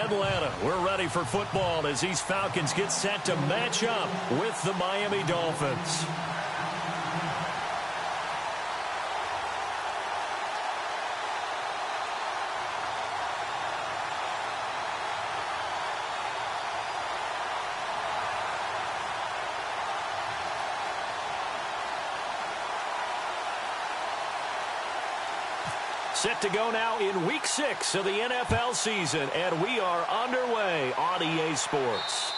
Atlanta. We're ready for football as these Falcons get set to match up with the Miami Dolphins. Set to go now in Week 6 of the NFL season, and we are underway on EA Sports.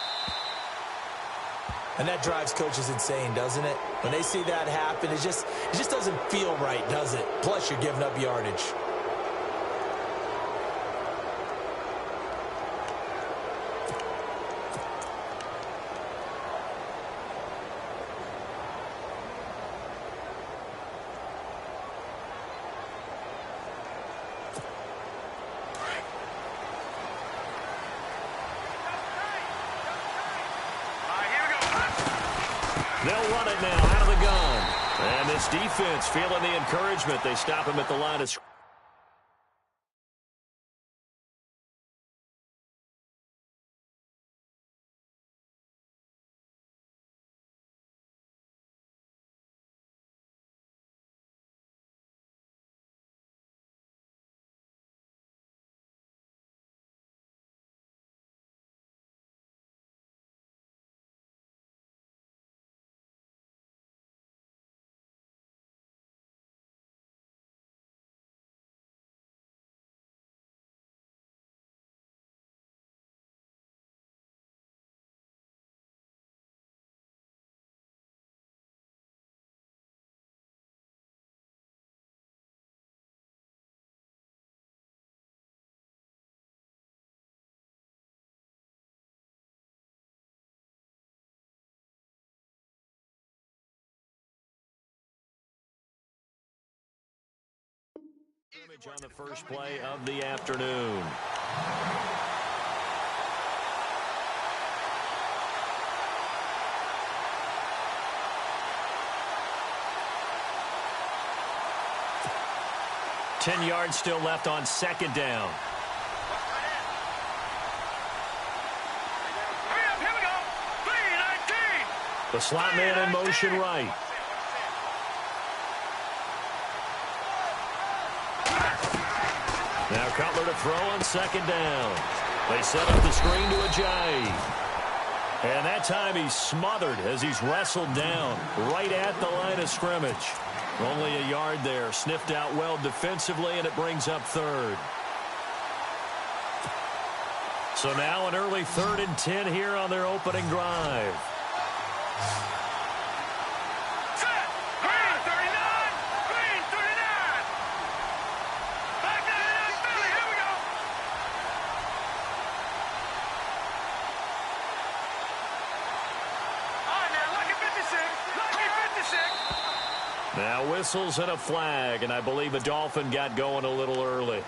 And that drives coaches insane, doesn't it? When they see that happen, it just doesn't feel right, does it? Plus, you're giving up yardage. They'll run it now out of the gun. And this defense feeling the encouragement. They stop him at the line of scrimmage. On the first play of the afternoon. Ten yards still left on second down. Here we go. 3-19. The slot man in motion right. Now Cutler to throw on second down. They set up the screen to Ajayi. And that time he's smothered as he's wrestled down right at the line of scrimmage. Only a yard there. Sniffed out well defensively, and it brings up third. So now an early 3rd and 10 here on their opening drive. Now whistles and a flag, and I believe a Dolphin got going a little early.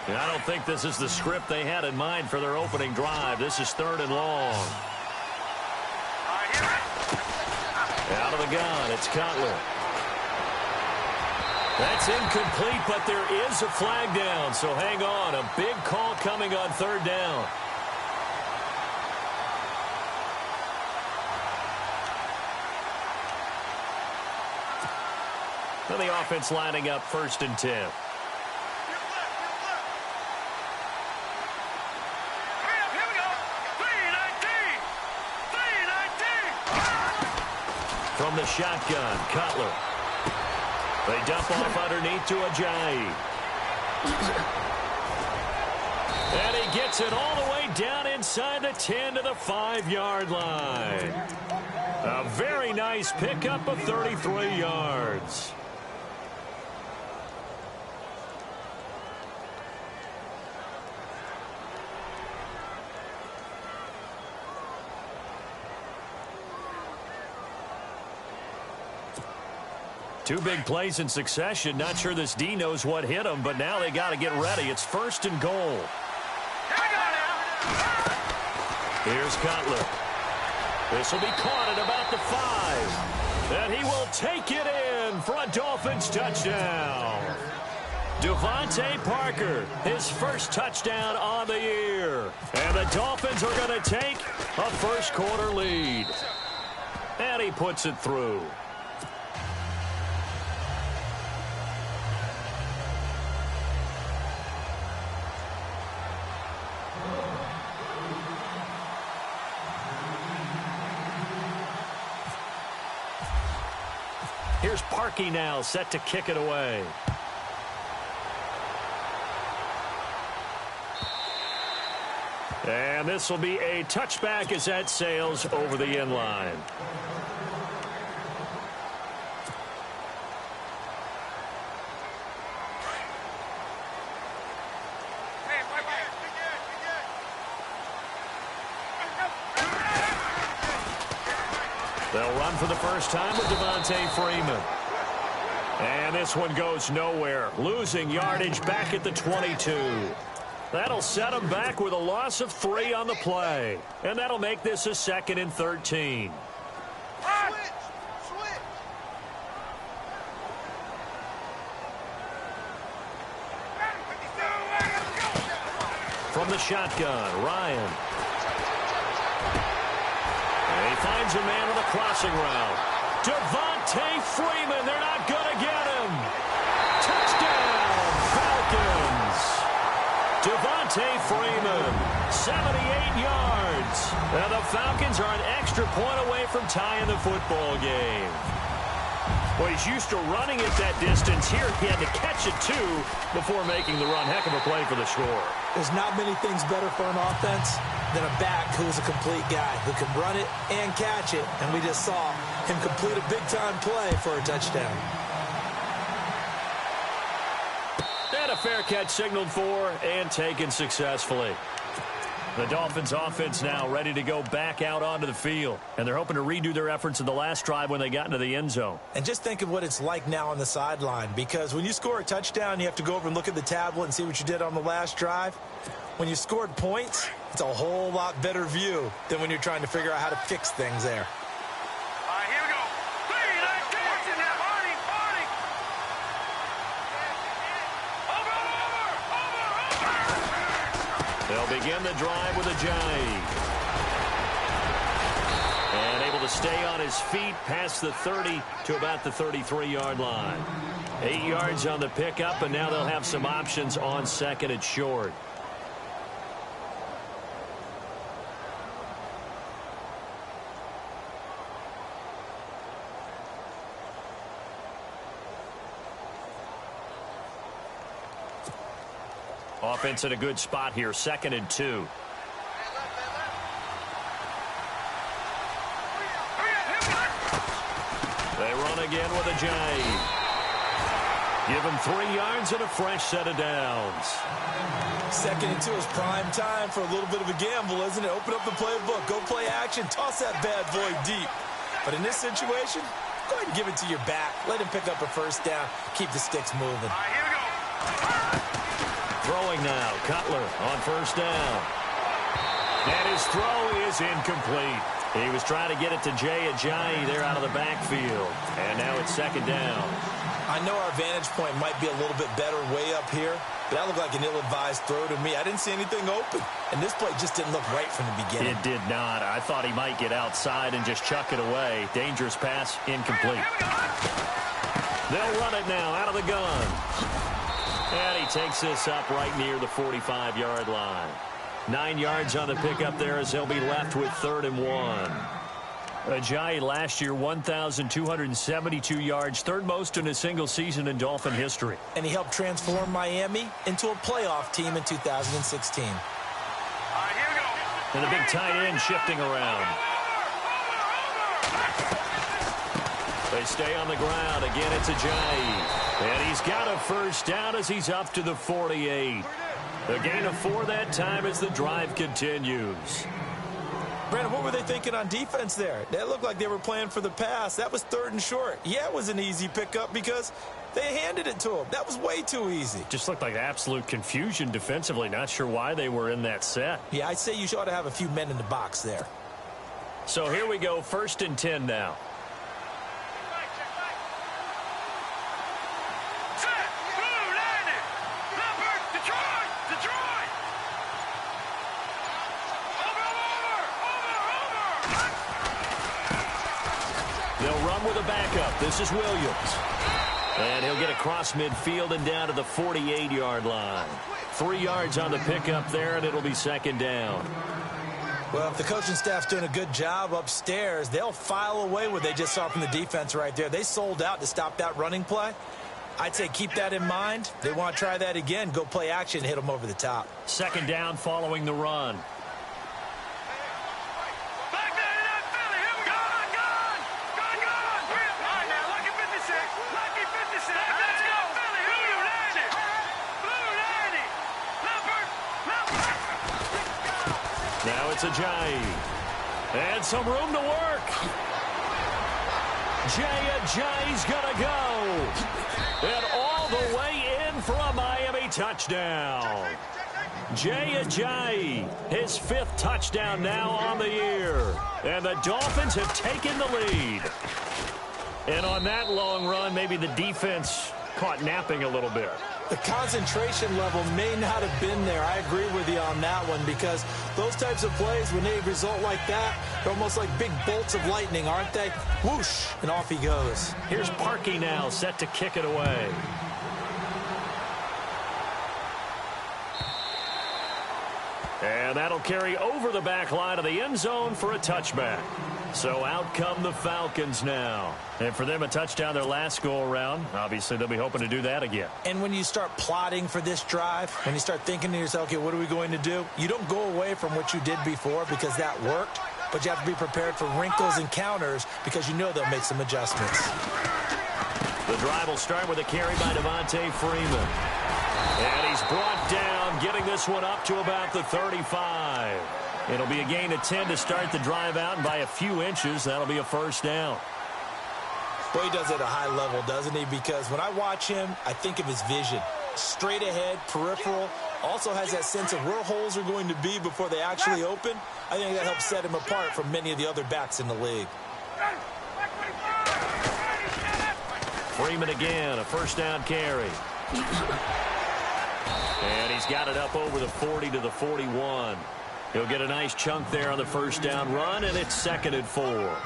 And I don't think this is the script they had in mind for their opening drive. This is 3rd and long. Out of the gun, it's Cutler. That's incomplete, but there is a flag down, so hang on. A big call coming on 3rd down. And the offense lining up 1st and 10. From the shotgun, Cutler. They dump off underneath to Ajayi. And he gets it all the way down inside the 10 to the 5-yard line. A very nice pickup of 33 yards. Two big plays in succession. Not sure this D knows what hit him, but now they got to get ready. It's 1st and goal. Here's Cutler. This will be caught at about the 5. And he will take it in for a Dolphins touchdown. Devontae Parker, his first touchdown on the year. And the Dolphins are going to take a first-quarter lead. And he puts it through. Here's Parkey now, set to kick it away. And this will be a touchback as that sails over the end line. They'll run for the first time with Devontae Freeman. And this one goes nowhere, losing yardage back at the 22. That'll set them back with a loss of 3 on the play. And that'll make this a 2nd and 13. From the shotgun, Ryan. And he finds a man on the crossing route. Devontae Freeman, they're not going to get him. Touchdown, Falcons. Devontae Freeman, 78 yards. And the Falcons are an extra point away from tying the football game. Well, he's used to running at that distance. Here, he had to catch it, too, before making the run. Heck of a play for the score. There's not many things better for an offense than a back who's a complete guy who can run it and catch it. And we just saw him complete a big-time play for a touchdown. And a fair catch signaled for and taken successfully. The Dolphins offense now ready to go back out onto the field. And they're hoping to redo their efforts in the last drive when they got into the end zone. And just think of what it's like now on the sideline. Because when you score a touchdown, you have to go over and look at the tablet and see what you did on the last drive. When you scored points, it's a whole lot better view than when you're trying to figure out how to fix things there. All right, here we go. 3, 19. What's in there? Party. Over. They'll begin the drive with a jive. And able to stay on his feet past the 30 to about the 33-yard line. 8 yards on the pickup, and now they'll have some options on 2nd and short. Offense in a good spot here, 2nd and 2. They run again with a jive. Give him 3 yards and a fresh set of downs. 2nd and 2 is prime time for a little bit of a gamble, isn't it? Open up the playbook, go play action, toss that bad boy deep. But in this situation, go ahead and give it to your back. Let him pick up a first down. Keep the sticks moving. All right, here we go. Throwing now, Cutler on first down. And his throw is incomplete. He was trying to get it to Jay Ajayi there out of the backfield. And now it's 2nd down. I know our vantage point might be a little bit better way up here, but that looked like an ill-advised throw to me. I didn't see anything open. And this play just didn't look right from the beginning. It did not. I thought he might get outside and just chuck it away. Dangerous pass, incomplete. They'll run it now out of the gun. And he takes this up right near the 45-yard line. 9 yards on the pickup there as they'll be left with 3rd and 1. Ajayi last year, 1,272 yards, 3rd most in a single season in Dolphin history. And he helped transform Miami into a playoff team in 2016. All right, here we go. And the big tight end shifting around. They stay on the ground. Again, it's Ajayi. And he's got a first down as he's up to the 48. A gain of 4 that time as the drive continues. Brandon, what were they thinking on defense there? That looked like they were playing for the pass. That was 3rd and short. Yeah, it was an easy pickup because they handed it to him. That was way too easy. Just looked like absolute confusion defensively. Not sure why they were in that set. Yeah, I'd say you ought to have a few men in the box there. So here we go, 1st and 10 now. Set. Blue, landed. Detroit! Over! They'll run with a backup. This is Williams. And he'll get across midfield and down to the 48-yard line. 3 yards on the pickup there, and it'll be second down. Well, if the coaching staff's doing a good job upstairs, they'll file away what they just saw from the defense right there. They sold out to stop that running play. I'd say keep that in mind. They want to try that again. Go play action, hit them over the top. Second down following the run. Back there to that Philly. Here we go. Gone! All right, now, lucky 56. Lucky 56. Let's go. Philly, here we go. Blue Landy. Leopard. Now it's Ajayi. And some room to work. Ajayi's going to go. And all the way in for a Miami touchdown. Ajayi, his 5th touchdown now on the year. And the Dolphins have taken the lead. And on that long run, maybe the defense caught napping a little bit. The concentration level may not have been there. I agree with you on that one, because those types of plays, when they result like that, they're almost like big bolts of lightning, aren't they? Whoosh, and off he goes. Here's Parkey now, set to kick it away. And that'll carry over the back line of the end zone for a touchback. So out come the Falcons now. And for them, a touchdown their last go-around. Obviously, they'll be hoping to do that again. And when you start plotting for this drive, when you start thinking to yourself, okay, what are we going to do? You don't go away from what you did before because that worked, but you have to be prepared for wrinkles and counters because you know they'll make some adjustments. The drive will start with a carry by Devontae Freeman. And he's brought down, getting this one up to about the 35. It'll be a gain of 10 to start the drive out, and by a few inches, that'll be a first down. Boy, he does it at a high level, doesn't he? Because when I watch him, I think of his vision. Straight ahead, peripheral. Also has that sense of where holes are going to be before they actually open. I think that helps set him apart from many of the other backs in the league. Freeman again, a first down carry. And he's got it up over the 40 to the 41. He'll get a nice chunk there on the first down run, and it's 2nd and 4.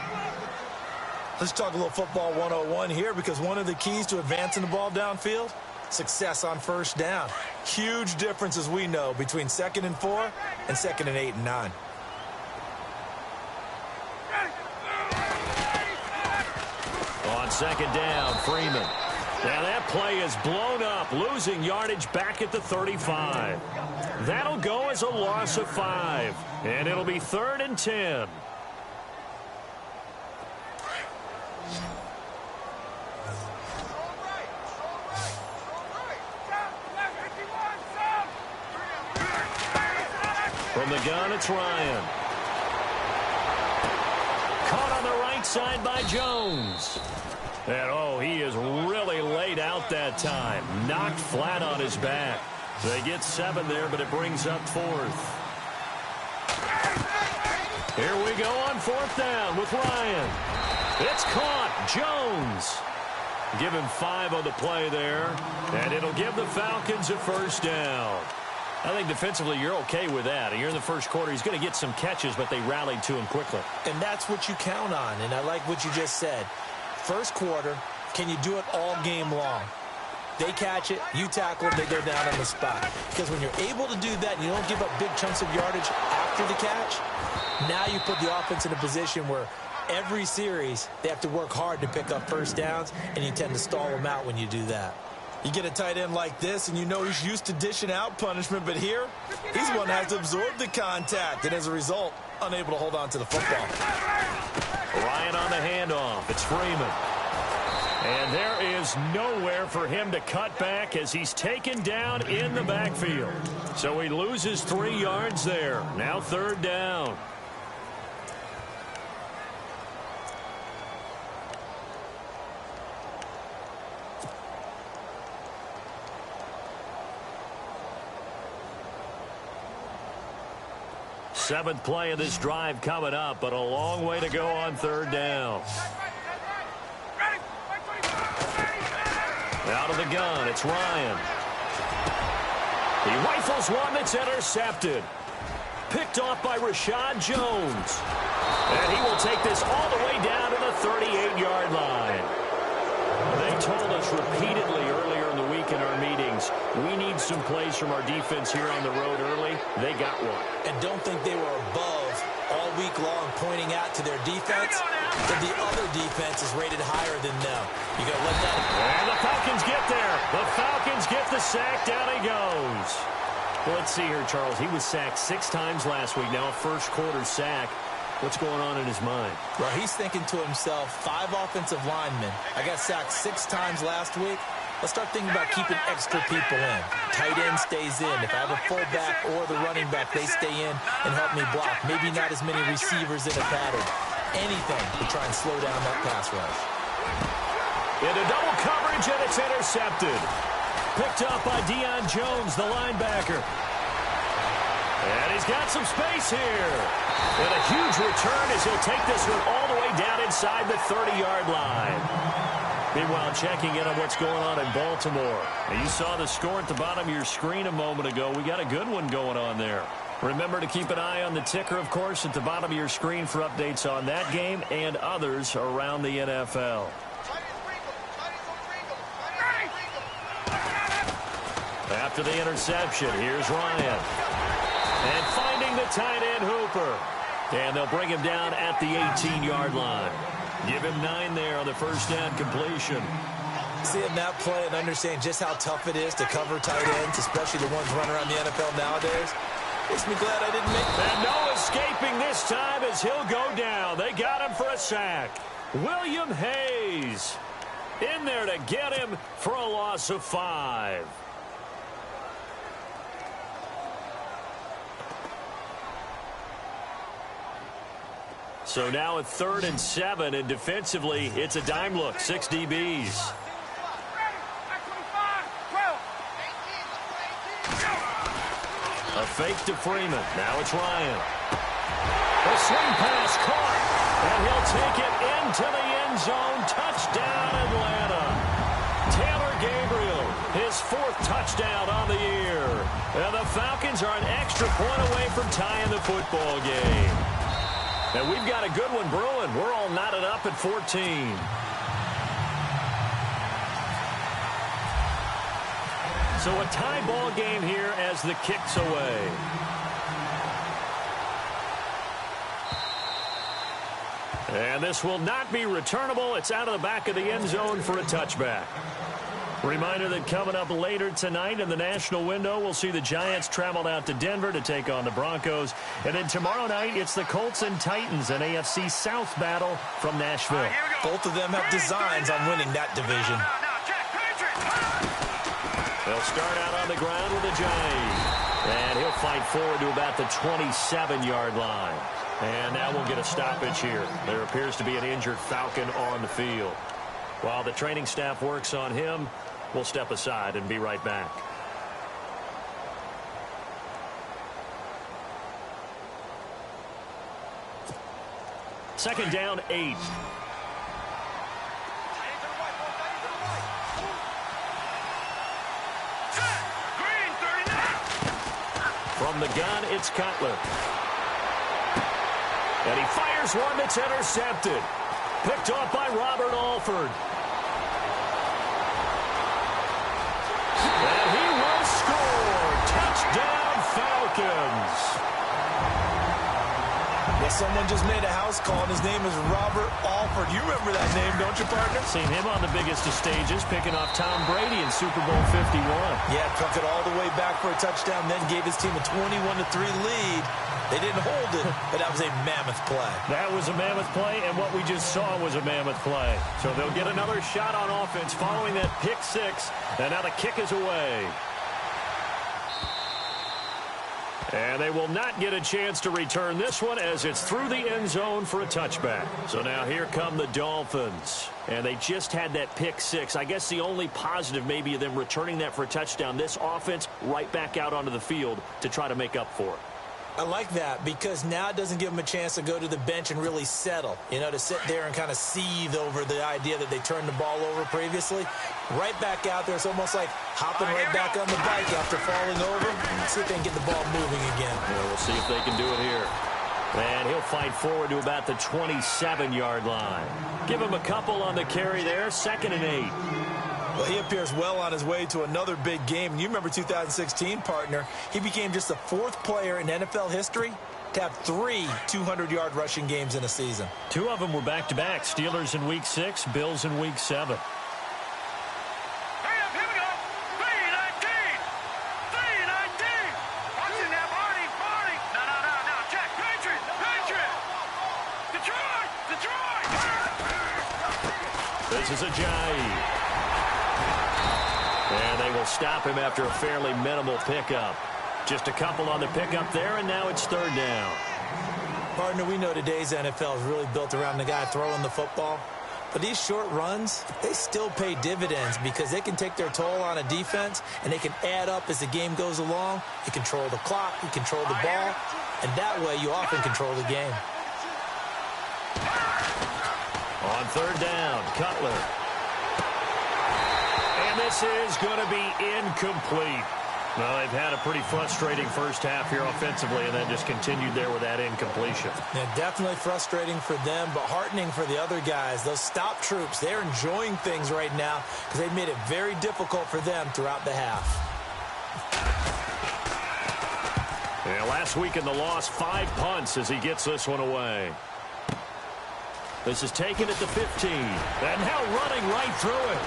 Let's talk a little football 101 here, because one of the keys to advancing the ball downfield, success on first down. Huge difference, as we know, between 2nd and 4 and 2nd and 8 and 9. On 2nd down, Freeman. Now that play is blown up, losing yardage back at the 35. That'll go as a loss of 5, and it'll be 3rd and 10. From the gun, it's Ryan. Caught on the right side by Jones. And, oh, he is really laid out that time. Knocked flat on his back. They get 7 there, but it brings up 4th. Here we go on 4th down with Ryan. It's caught. Jones. Give him 5 on the play there, and it'll give the Falcons a first down. I think defensively you're okay with that. You're in the first quarter. He's going to get some catches, but they rallied to him quickly. And that's what you count on, and I like what you just said. First quarter, can you do it all game long? They catch it, you tackle it, they go down on the spot. Because when you're able to do that and you don't give up big chunks of yardage after the catch, now you put the offense in a position where every series they have to work hard to pick up first downs, and you tend to stall them out when you do that. You get a tight end like this, and you know he's used to dishing out punishment, but here, he's the one that has to absorb the contact, and as a result, unable to hold on to the football. Ryan on the handoff. It's Freeman. And there is nowhere for him to cut back as he's taken down in the backfield. So he loses 3 yards there. Now 3rd down. Seventh play of this drive coming up, but a long way to go on 3rd down. Out of the gun, it's Ryan. He rifles one that's intercepted. Picked off by Rashad Jones. And he will take this all the way down to the 38-yard line. They told us repeatedly earlier in the week in our meetings, we need some plays from our defense here on the road early. They got one. And don't think they were above all week long pointing out to their defense that the other defense is rated higher than them. You got to let that. And the Falcons get there. The Falcons get the sack. Down he goes. Well, let's see here, Charles. He was sacked 6 times last week. Now a first quarter sack. What's going on in his mind? Well, he's thinking to himself, 5 offensive linemen. I got sacked 6 times last week. Let's start thinking about keeping extra people in. Tight end stays in. If I have a fullback or the running back, they stay in and help me block. Maybe not as many receivers in a pattern. Anything to try and slow down that pass rush. Into double coverage, and it's intercepted. Picked up by Deion Jones, the linebacker. And he's got some space here. And a huge return as he'll take this one all the way down inside the 30-yard line. Meanwhile, checking in on what's going on in Baltimore. And you saw the score at the bottom of your screen a moment ago. We got a good one going on there. Remember to keep an eye on the ticker, of course, at the bottom of your screen for updates on that game and others around the NFL. After the interception, here's Ryan. And finding the tight end Hooper. And they'll bring him down at the 18-yard line. Give him 9 there on the first down completion. Seeing that play and understanding just how tough it is to cover tight ends, especially the ones running around the NFL nowadays, makes me glad I didn't make that. And no escaping this time as he'll go down. They got him for a sack. William Hayes in there to get him for a loss of 5. So now a 3rd and 7, and defensively, it's a dime look. 6 DBs. A fake to Freeman. Now it's Ryan. A swing pass caught, and he'll take it into the end zone. Touchdown, Atlanta. Taylor Gabriel, his 4th touchdown on the year. And the Falcons are an extra point away from tying the football game. And we've got a good one brewing. We're all knotted up at 14. So a tie ball game here as the kick's away. And this will not be returnable. It's out of the back of the end zone for a touchback. Reminder that coming up later tonight in the national window, we'll see the Giants travel out to Denver to take on the Broncos. And then tomorrow night, it's the Colts and Titans, an AFC South battle from Nashville. Both of them have designs on winning that division. They'll start out on the ground with a Giant. And he'll fight forward to about the 27-yard line. And now we'll get a stoppage here. There appears to be an injured Falcon on the field. While the training staff works on him, we'll step aside and be right back. Second down, 8. From the gun, it's Cutler. And he fires one that's intercepted. Picked off by Robert Alford. And he will score. Touchdown, Falcons. Well, someone just made a house call, and his name is Robert Alford. You remember that name, don't you, partner? Seen him on the biggest of stages, picking off Tom Brady in Super Bowl 51. Yeah, took it all the way back for a touchdown, then gave his team a 21-3 lead. They didn't hold it, but that was a mammoth play. That was a mammoth play, and what we just saw was a mammoth play. So they'll get another shot on offense following that pick 6, and now the kick is away. And they will not get a chance to return this one as it's through the end zone for a touchback. So now here come the Dolphins. And they just had that pick 6. I guess the only positive maybe of them returning that for a touchdown. This offense right back out onto the field to try to make up for it. I like that because now it doesn't give them a chance to go to the bench and really settle, to sit there and kind of seethe over the idea that they turned the ball over previously. Right back out there. It's almost like hopping right back on the bike after falling over. See if they can get the ball moving again. Yeah, we'll see if they can do it here. And he'll fight forward to about the 27-yard line. Give him a couple on the carry there. 2nd and 8. Well, he appears well on his way to another big game. And you remember 2016, partner. He became just the 4th player in NFL history to have 3 200-yard rushing games in a season. 2 of them were back-to-back. Steelers in Week 6, Bills in Week 7. This is Ajayi. And they will stop him after a fairly minimal pickup. Just a couple on the pickup there, and now it's 3rd down. Partner, we know today's NFL is really built around the guy throwing the football. But these short runs, they still pay dividends because they can take their toll on a defense, and they can add up as the game goes along. You control the clock, you control the ball, and that way you often control the game. On 3rd down, Cutler. And this is going to be incomplete. Well, they've had a pretty frustrating first half here offensively and then just continued there with that incompletion. Yeah, definitely frustrating for them, but heartening for the other guys. Those stop troops, they're enjoying things right now because they've made it very difficult for them throughout the half. Yeah, last week in the loss, 5 punts as he gets this one away. This is taken at the 15. And now running right through it.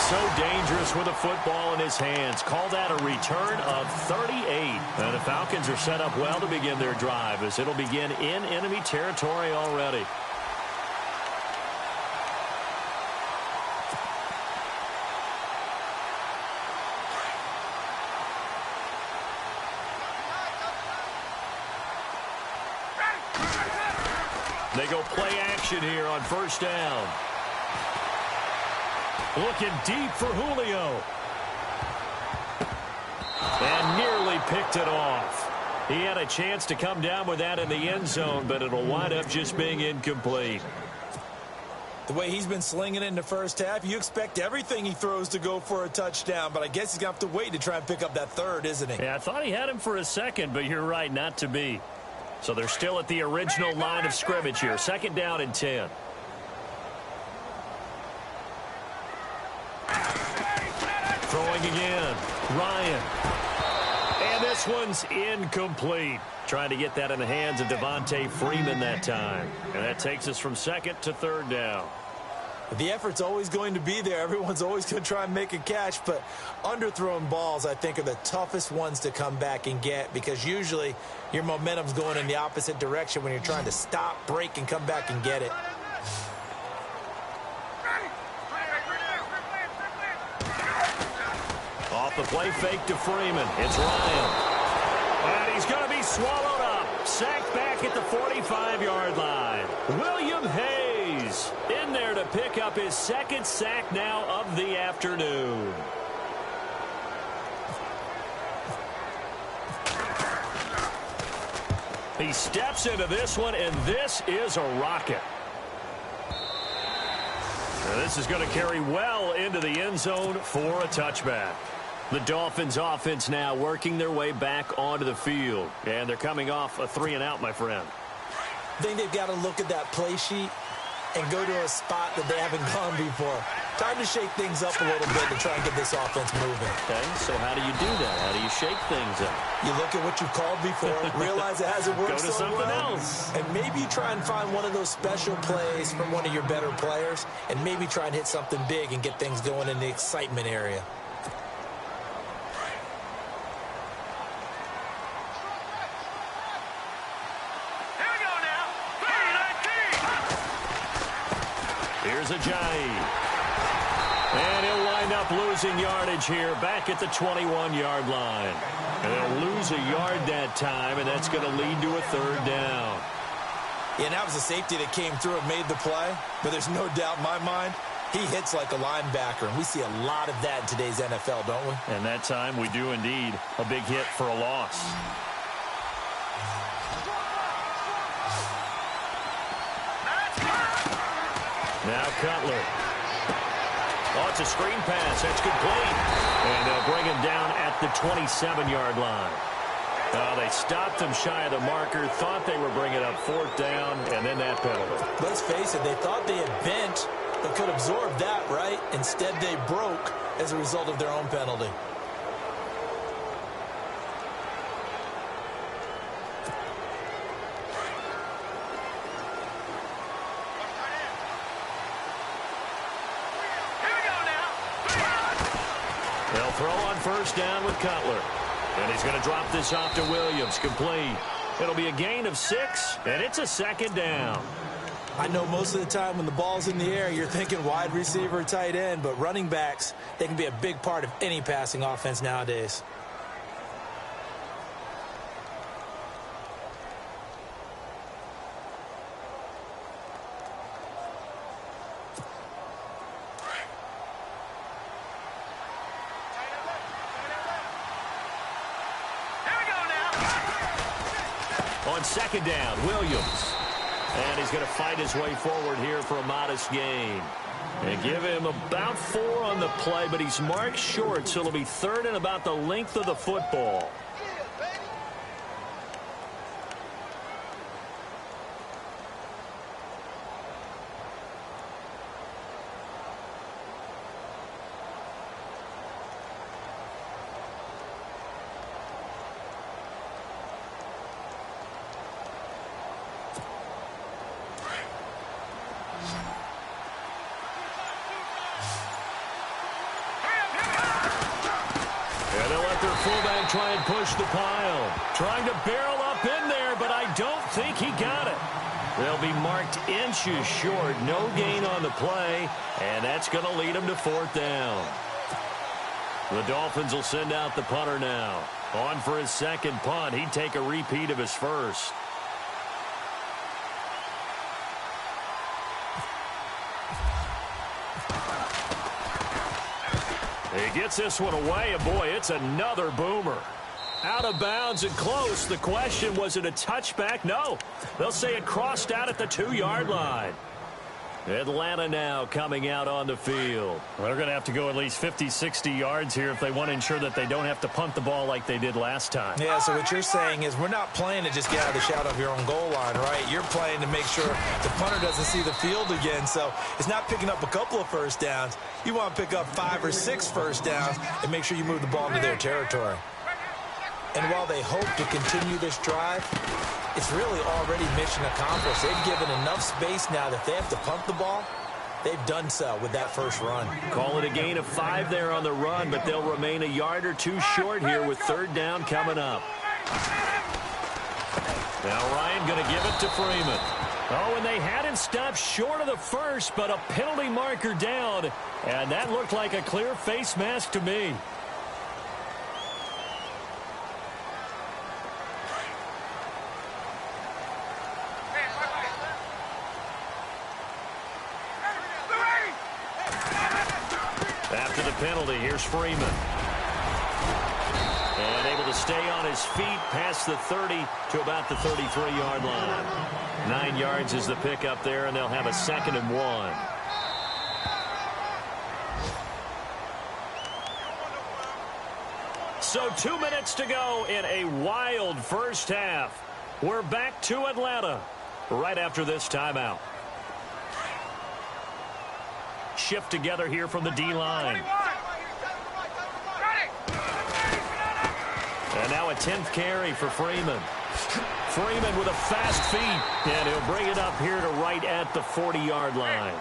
So dangerous with a football in his hands. Call that a return of 38. And the Falcons are set up well to begin their drive as it'll begin in enemy territory already. They go play action here on 1st down. Looking deep for Julio. And nearly picked it off. He had a chance to come down with that in the end zone, but it'll wind up just being incomplete. The way he's been slinging it in the first half, you expect everything he throws to go for a touchdown, but I guess he's going to have to wait to try and pick up that 3rd, isn't he? Yeah, I thought he had him for a second, but you're right, not to be. So they're still at the original line of scrimmage here. 2nd down and 10. Throwing again. Ryan. And this one's incomplete. Trying to get that in the hands of Devontae Freeman that time. And that takes us from 2nd to 3rd down. The effort's always going to be there. Everyone's always going to try and make a catch, but underthrown balls, I think, are the toughest ones to come back and get because usually your momentum's going in the opposite direction when you're trying to stop, break, and come back and get it. Off the play fake to Freeman. It's Ryan. And he's going to be swallowed up. Sacked back at the 45-yard line. William Hayes in there to pick up his 2nd sack now of the afternoon. He steps into this one, and this is a rocket. Now this is going to carry well into the end zone for a touchback. The Dolphins offense now working their way back onto the field. And they're coming off a 3-and-out, my friend. I think they've got to look at that play sheet and go to a spot that they haven't gone before. Time to shake things up a little bit to try and get this offense moving. Okay, so how do you do that? How do you shake things up? You look at what you called before, realize it hasn't worked Go to so something well, else. and maybe try and find one of those special plays from one of your better players, and maybe try and hit something big and get things going in the excitement area. Here's Ajayi. And he'll wind up losing yardage here back at the 21-yard line. And they'll lose a yard that time, and that's going to lead to a 3rd down. Yeah, and that was a safety that came through and made the play. But there's no doubt in my mind, He hits like a linebacker, and we see a lot of that in today's NFL, don't we? And that time we do indeed. A big hit for a loss. Now Cutler. Oh, it's a screen pass. That's complete. And they'll bring him down at the 27-yard line. They stopped him shy of the marker, thought they were bringing up 4th down, and then that penalty. Let's face it, they thought they had bent, but could absorb that, right? Instead, they broke as a result of their own penalty. They'll throw on 1st down with Cutler. And he's going to drop this off to Williams. Complete. It'll be a gain of 6, and it's a 2nd down. I know most of the time when the ball's in the air, you're thinking wide receiver, tight end, but running backs, they can be a big part of any passing offense nowadays. On 2nd down, Williams. And he's going to fight his way forward here for a modest gain. And give him about 4 on the play, but he's marked short, so it'll be 3rd and about the length of the football. Fullback try and push the pile. Trying to barrel up in there, but I don't think he got it. They'll be marked inches short. No gain on the play, and that's going to lead them to 4th down. The Dolphins will send out the punter now. On for his 2nd punt. He'd take a repeat of his 1st. He gets this one away, and boy, it's another boomer. Out of bounds and close. The question, was it a touchback? No. They'll say it crossed out at the 2-yard line. Atlanta now coming out on the field. Well, they're going to have to go at least 50, 60 yards here if they want to ensure that they don't have to punt the ball like they did last time. Yeah, so what you're saying is we're not playing to just get out of the shadow of your own goal line, right? You're playing to make sure the punter doesn't see the field again. So it's not picking up a couple of 1st downs. You want to pick up 5 or 6 1st downs and make sure you move the ball into their territory. And while they hope to continue this drive, it's really already mission accomplished. They've given enough space now that they have to punt the ball. They've done so with that 1st run. Call it a gain of 5 there on the run, but they'll remain a yard or 2 short here with 3rd down coming up. Now Ryan going to give it to Freeman. Oh, and they had him stopped short of the 1st, but a penalty marker down, and that looked like a clear face mask to me. After the penalty, here's Freeman. And able to stay on his feet past the 30 to about the 33-yard line. 9 yards is the pickup there, and they'll have a 2nd and 1. So 2 minutes to go in a wild 1st half. We're back to Atlanta right after this timeout. Shift together here from the D-line. And now a 10th carry for Freeman. Freeman with a fast feet, and he'll bring it up here to right at the 40-yard line.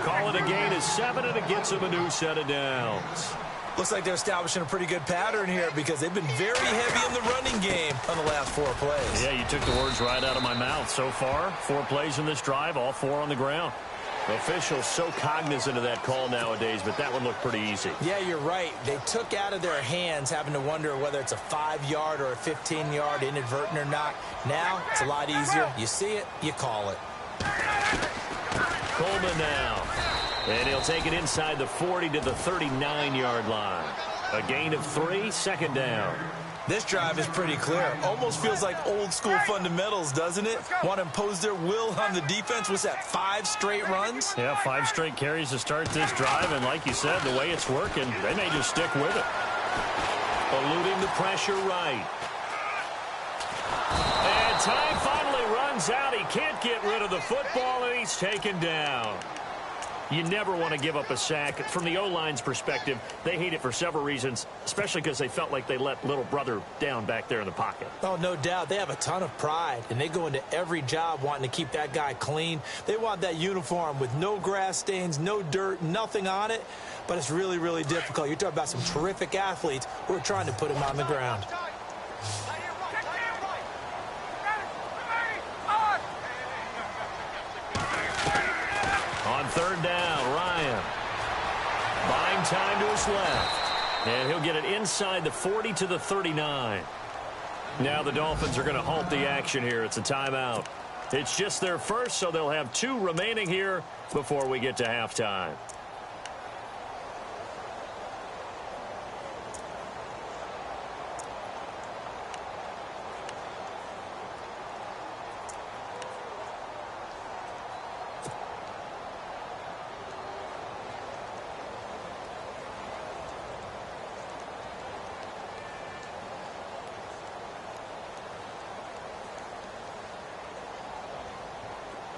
Call it a gain of 7, and it gets him a new set of downs. Looks like they're establishing a pretty good pattern here because they've been very heavy in the running game on the last 4 plays. Yeah, you took the words right out of my mouth. So far, 4 plays in this drive, all 4 on the ground. Officials so cognizant of that call nowadays, but that one looked pretty easy. Yeah, you're right. They took out of their hands having to wonder whether it's a 5-yard or a 15-yard inadvertent or not. Now, it's a lot easier. You see it, you call it. Coleman now. And he'll take it inside the 40 to the 39-yard line. A gain of 3, second down. This drive is pretty clear. Almost feels like old-school fundamentals, doesn't it? Want to impose their will on the defense. Was that 5 straight runs? Yeah, 5 straight carries to start this drive. And like you said, the way it's working, they may just stick with it. Eluding the pressure right. And time finally runs out. He can't get rid of the football, and he's taken down. You never want to give up a sack. From the O-line's perspective, they hate it for several reasons, especially because they felt like they let little brother down back there in the pocket. Oh, no doubt. They have a ton of pride, and they go into every job wanting to keep that guy clean. They want that uniform with no grass stains, no dirt, nothing on it. But it's really, really difficult. You're talking about some terrific athletes who are trying to put him on the ground. On third down, Ryan. Buying time to his left. And he'll get it inside the 40 to the 39. Now the Dolphins are going to halt the action here. It's a timeout. It's just their first, so they'll have 2 remaining here before we get to halftime.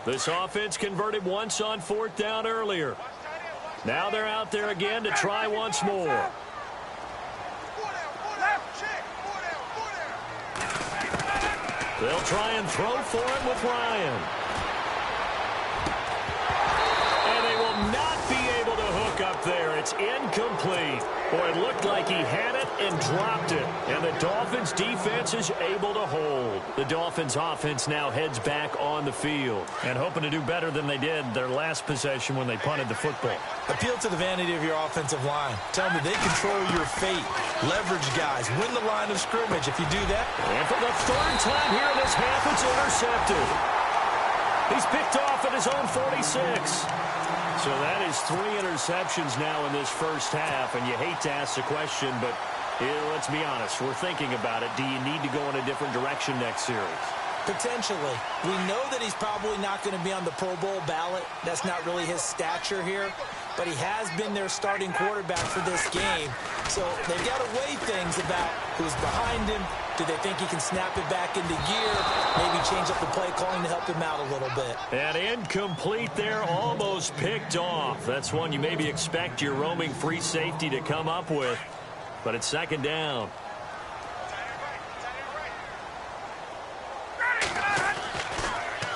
This offense converted once on 4th down earlier. Now they're out there again to try once more. They'll try and throw for it with Ryan. And they will not be able to hook up there. It's incomplete. Boy, it looked like he had it and dropped it. And the Dolphins defense is able to hold. The Dolphins offense now heads back on the field and hoping to do better than they did their last possession when they punted the football. Appeal to the vanity of your offensive line. Tell them they control your fate. Leverage guys. Win the line of scrimmage. If you do that. And for the 3rd time here in this half, it's intercepted. He's picked off at his own 46. So that is 3 interceptions now in this first half, and you hate to ask the question, but let's be honest, we're thinking about it. Do you need to go in a different direction next series? Potentially. We know that he's probably not going to be on the Pro Bowl ballot. That's not really his stature here, but he has been their starting quarterback for this game. So they've got to weigh things about who's behind him. Do they think he can snap it back into gear? Maybe change up the play calling to help him out a little bit. And incomplete there, almost picked off. That's one you maybe expect your roaming free safety to come up with. But it's 2nd down.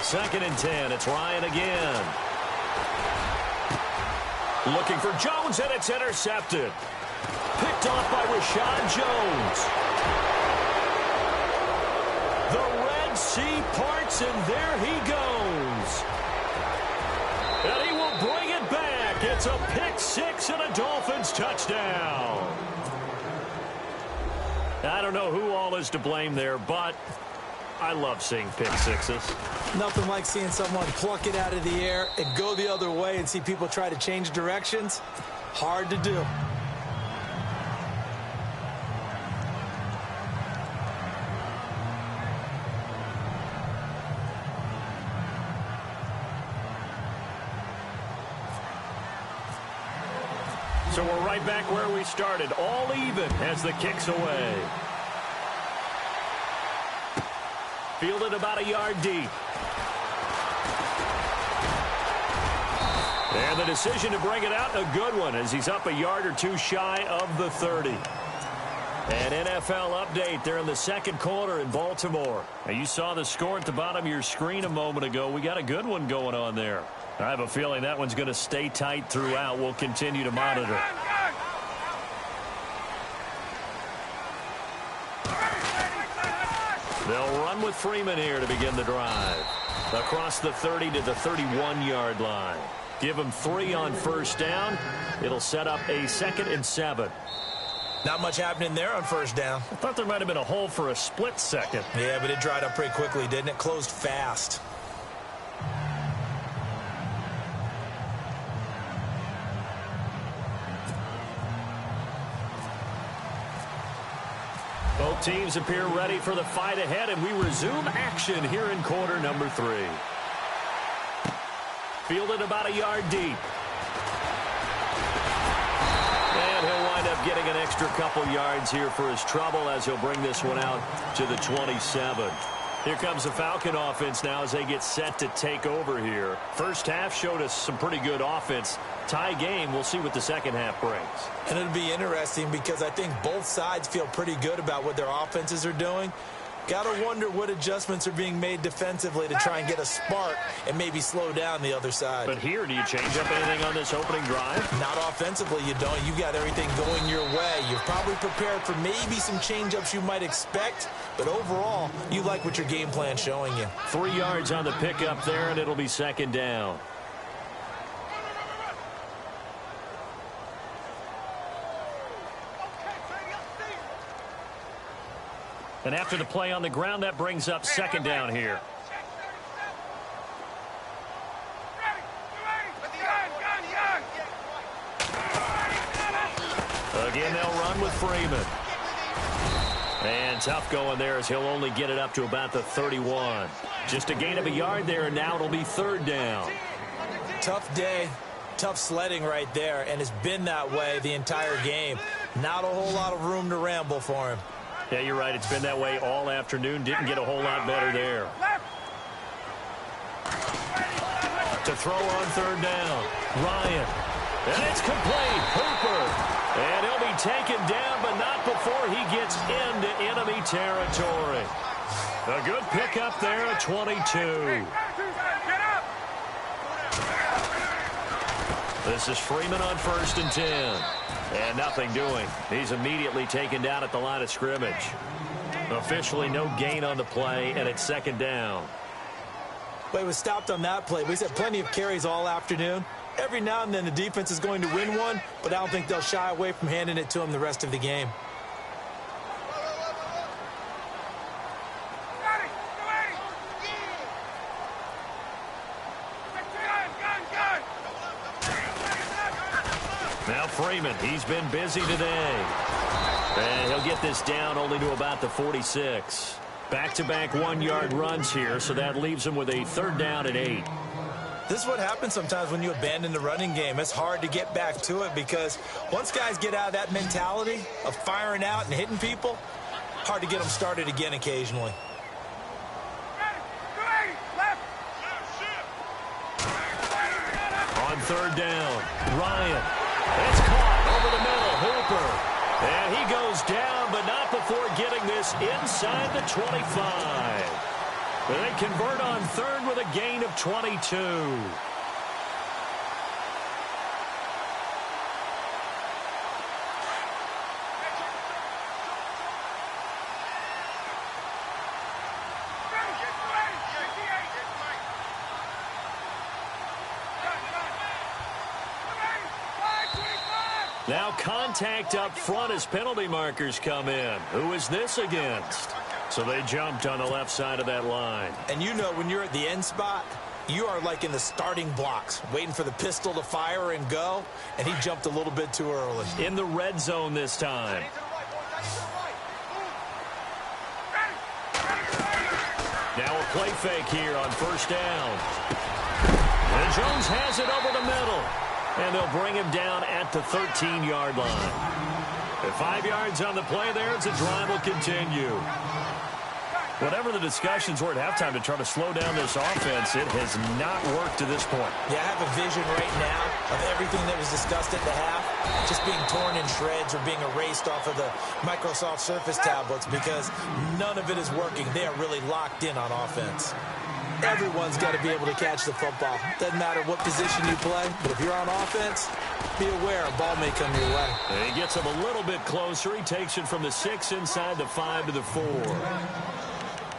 Second and 10. It's Ryan again. Looking for Jones, and it's intercepted. Picked off by Rashad Jones. The Red Sea parts, and there he goes. And he will bring it back. It's a pick 6 and a Dolphins touchdown. I don't know who all is to blame there, but I love seeing pick 6s. Nothing like seeing someone pluck it out of the air and go the other way and see people try to change directions. Hard to do. So we're right back where we started, all even as the kick's away. Fielded about a yard deep. And the decision to bring it out, a good one, as he's up a yard or 2 shy of the 30. An NFL update there in the 2nd quarter in Baltimore. Now, you saw the score at the bottom of your screen a moment ago. We got a good one going on there. I have a feeling that one's going to stay tight throughout. We'll continue to monitor. They'll run with Freeman here to begin the drive. Across the 30 to the 31-yard line. Give him 3 on 1st down. It'll set up a 2nd and 7. Not much happening there on 1st down. I thought there might have been a hole for a split second. Yeah, but it dried up pretty quickly, didn't it? Closed fast. Both teams appear ready for the fight ahead, and we resume action here in quarter number 3. Fielded about a yard deep. And he'll wind up getting an extra couple yards here for his trouble as he'll bring this one out to the 27. Here comes the Falcon offense now as they get set to take over here. First half showed us some pretty good offense. Tie game, we'll see what the second half brings. And it'll be interesting because I think both sides feel pretty good about what their offenses are doing. Got to wonder what adjustments are being made defensively to try and get a spark and maybe slow down the other side. But here, do you change up anything on this opening drive? Not offensively, you don't. You got everything going your way. You're probably prepared for maybe some change-ups you might expect, but overall, you like what your game plan's showing you. 3 yards on the pickup there, and it'll be second down. And after the play on the ground, that brings up second down here. Again, they'll run with Freeman. And tough going there as he'll only get it up to about the 31. Just a gain of a yard there, and now it'll be third down. Tough day, tough sledding right there, and it's been that way the entire game. Not a whole lot of room to ramble for him. Yeah, you're right. It's been that way all afternoon. Didn't get a whole lot better there. To throw on third down. Ryan. And it's complete. Hooper. And he'll be taken down, but not before he gets into enemy territory. A good pickup there at 22. This is Freeman on 1st and 10. And nothing doing. He's immediately taken down at the line of scrimmage. Officially no gain on the play, and it's second down. Well, he was stopped on that play, but he's had plenty of carries all afternoon. Every now and then the defense is going to win one, but I don't think they'll shy away from handing it to him the rest of the game. Now Freeman, he's been busy today. And he'll get this down only to about the 46. Back-to-back 1-yard runs here, so that leaves him with a third down and 8. This is what happens sometimes when you abandon the running game. It's hard to get back to it because once guys get out of that mentality of firing out and hitting people, hard to get them started again occasionally. On third down, Ryan. It's caught over the middle. Hooper. And he goes down, but not before getting this inside the 25. They convert on third with a gain of 22. Now contact up front as penalty markers come in. Who is this against? So they jumped on the left side of that line. And you know when you're at the end spot, you are like in the starting blocks, waiting for the pistol to fire and go, and he jumped a little bit too early. In the red zone this time. Now a play fake here on first down. And Jones has it over the middle. And they'll bring him down at the 13-yard line. At 5 yards on the play there, the drive will continue. Whatever the discussions were at halftime to try to slow down this offense, it has not worked to this point. Yeah, I have a vision right now of everything that was discussed at the half just being torn in shreds or being erased off of the Microsoft Surface tablets because none of it is working. They are really locked in on offense. Everyone's got to be able to catch the football. Doesn't matter what position you play, but if you're on offense, be aware a ball may come your way. And he gets him a little bit closer. He takes it from the 6 inside the 5 to the 4.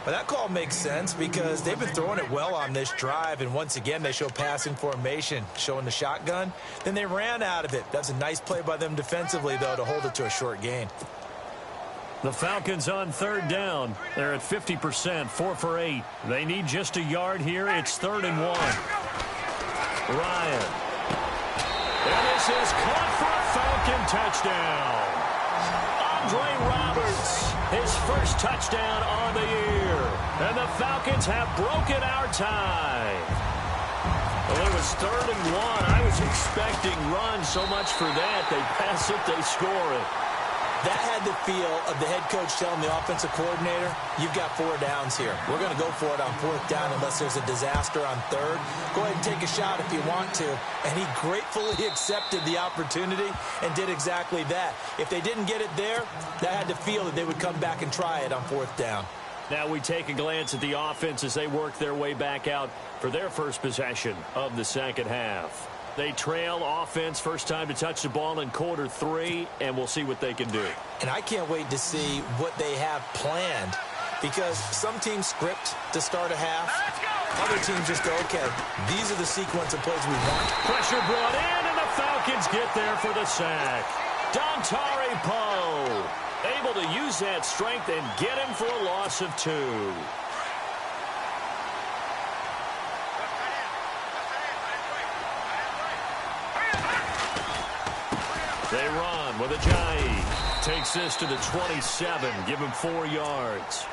But that call makes sense because they've been throwing it well on this drive, and once again they show passing formation, showing the shotgun. Then they ran out of it. That's a nice play by them defensively, though, to hold it to a short gain. The Falcons on third down. They're at 50%, 4 for 8. They need just a yard here. It's 3rd and 1. Ryan. And this is caught for a Falcon touchdown. A His first touchdown on the year. And the Falcons have broken our tie. Well, it was 3rd and 1. I was expecting runs. So much for that. They pass it, they score it. That had the feel of the head coach telling the offensive coordinator, you've got 4 downs here. We're going to go for it on 4th down unless there's a disaster on 3rd. Go ahead and take a shot if you want to. And he gratefully accepted the opportunity and did exactly that. If they didn't get it there, that had the feel that they would come back and try it on 4th down. Now we take a glance at the offense as they work their way back out for their first possession of the second half. They trail offense, first time to touch the ball in quarter 3, and we'll see what they can do. And I can't wait to see what they have planned, because some teams script to start a half. Other teams just go, okay, these are the sequence of plays we want. Pressure brought in, and the Falcons get there for the sack. Dontari Poe able to use that strength and get him for a loss of 2. They run with Ajayi. Takes this to the 27. Give him 4 yards.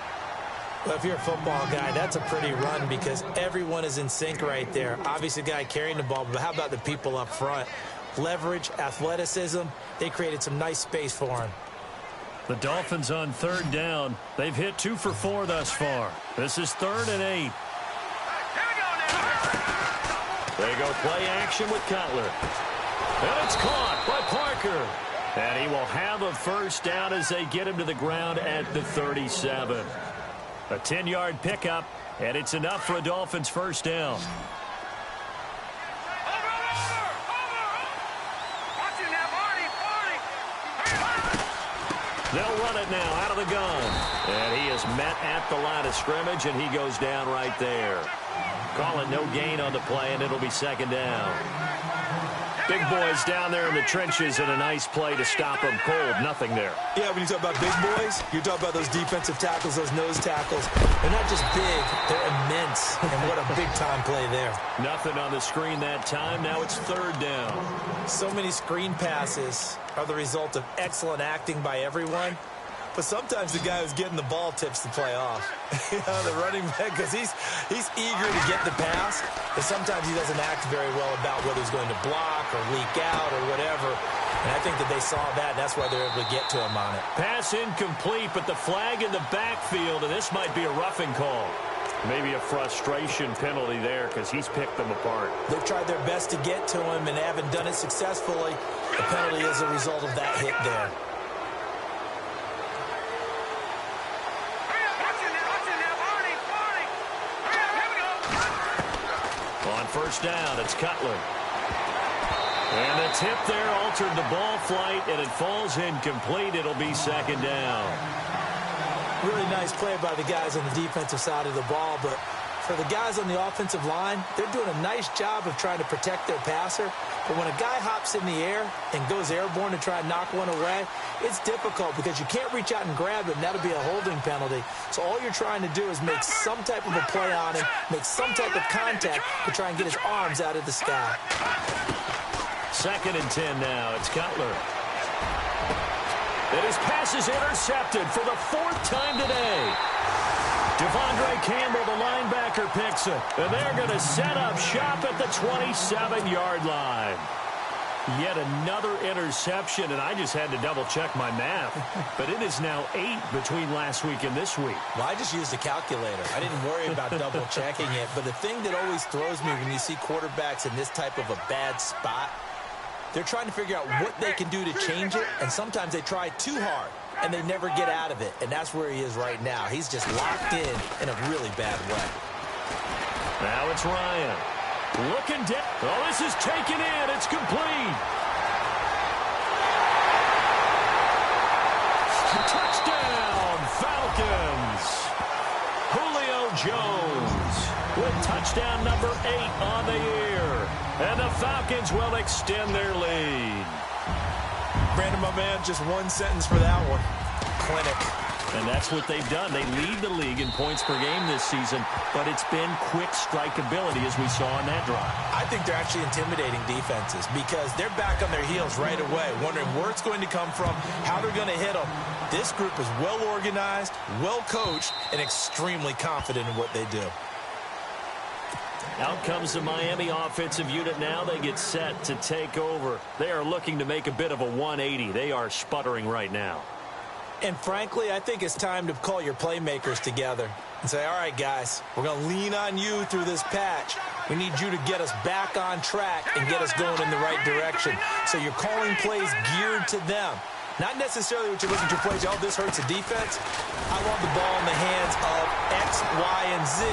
Well, if you're a football guy, that's a pretty run because everyone is in sync right there. Obviously, the guy carrying the ball, but how about the people up front? Leverage, athleticism. They created some nice space for him. The Dolphins on 3rd down. They've hit 2 for 4 thus far. This is 3rd and 8. They go play action with Cutler. And it's caught by Parker. And he will have a first down as they get him to the ground at the 37. A 10-yard pickup, and it's enough for a Dolphins first down. They'll run it now out of the gun. And he is met at the line of scrimmage, and he goes down right there. Call it no gain on the play, and it'll be 2nd down. Big boys down there in the trenches, and a nice play to stop them cold. Nothing there. Yeah, when you talk about big boys, you're talking about those defensive tackles, those nose tackles. They're not just big, they're immense. And what a big-time play there. Nothing on the screen that time. Now it's 3rd down. So many screen passes are the result of excellent acting by everyone. But sometimes the guy who's getting the ball tips the play off. The running back, because he's eager to get the pass, but sometimes he doesn't act very well about whether he's going to block or leak out or whatever. And I think that they saw that. That's why they're able to get to him on it. Pass incomplete, but the flag in the backfield, and this might be a roughing call. Maybe a frustration penalty there because he's picked them apart. They've tried their best to get to him and haven't done it successfully. The penalty is a result of that hit there. On first down, it's Cutler. And the tip there altered the ball flight, and it falls incomplete. It'll be 2nd down. Really nice play by the guys on the defensive side of the ball, but for the guys on the offensive line, they're doing a nice job of trying to protect their passer. But when a guy hops in the air and goes airborne to try and knock one away, it's difficult because you can't reach out and grab it, and that'll be a holding penalty. So all you're trying to do is make some type of a play on him, make some type of contact to try and get his arms out of the sky. 2nd and 10 now. It's Cutler. And his pass is intercepted for the 4th time today. Devondre Campbell, the linebacker, picks it. And they're going to set up shop at the 27-yard line. Yet another interception, and I just had to double-check my math. But it is now 8 between last week and this week. Well, I just used a calculator. I didn't worry about double-checking it. But the thing that always throws me when you see quarterbacks in this type of a bad spot, they're trying to figure out what they can do to change it, and sometimes they try too hard, and they never get out of it. And that's where he is right now. He's just locked in a really bad way. Now it's Ryan. Looking down. Oh, this is taken in. It's complete. Touchdown, Falcons. Julio Jones with touchdown number 8 on the year. And the Falcons will extend their lead. Brandon, my man, just one sentence for that one. Clinic. And that's what they've done. They lead the league in points per game this season, but it's been quick strikeability as we saw in that drive. I think they're actually intimidating defenses because they're back on their heels right away, wondering where it's going to come from, how they're going to hit them. This group is well organized, well coached, and extremely confident in what they do. Out comes the Miami offensive unit now. They get set to take over. They are looking to make a bit of a 180. They are sputtering right now. And frankly, I think it's time to call your playmakers together and say, all right, guys, we're going to lean on you through this patch. We need you to get us back on track and get us going in the right direction. So you're calling plays geared to them. Not necessarily what you're looking to plays, oh, this hurts the defense. I want the ball in the hands of X, Y, and Z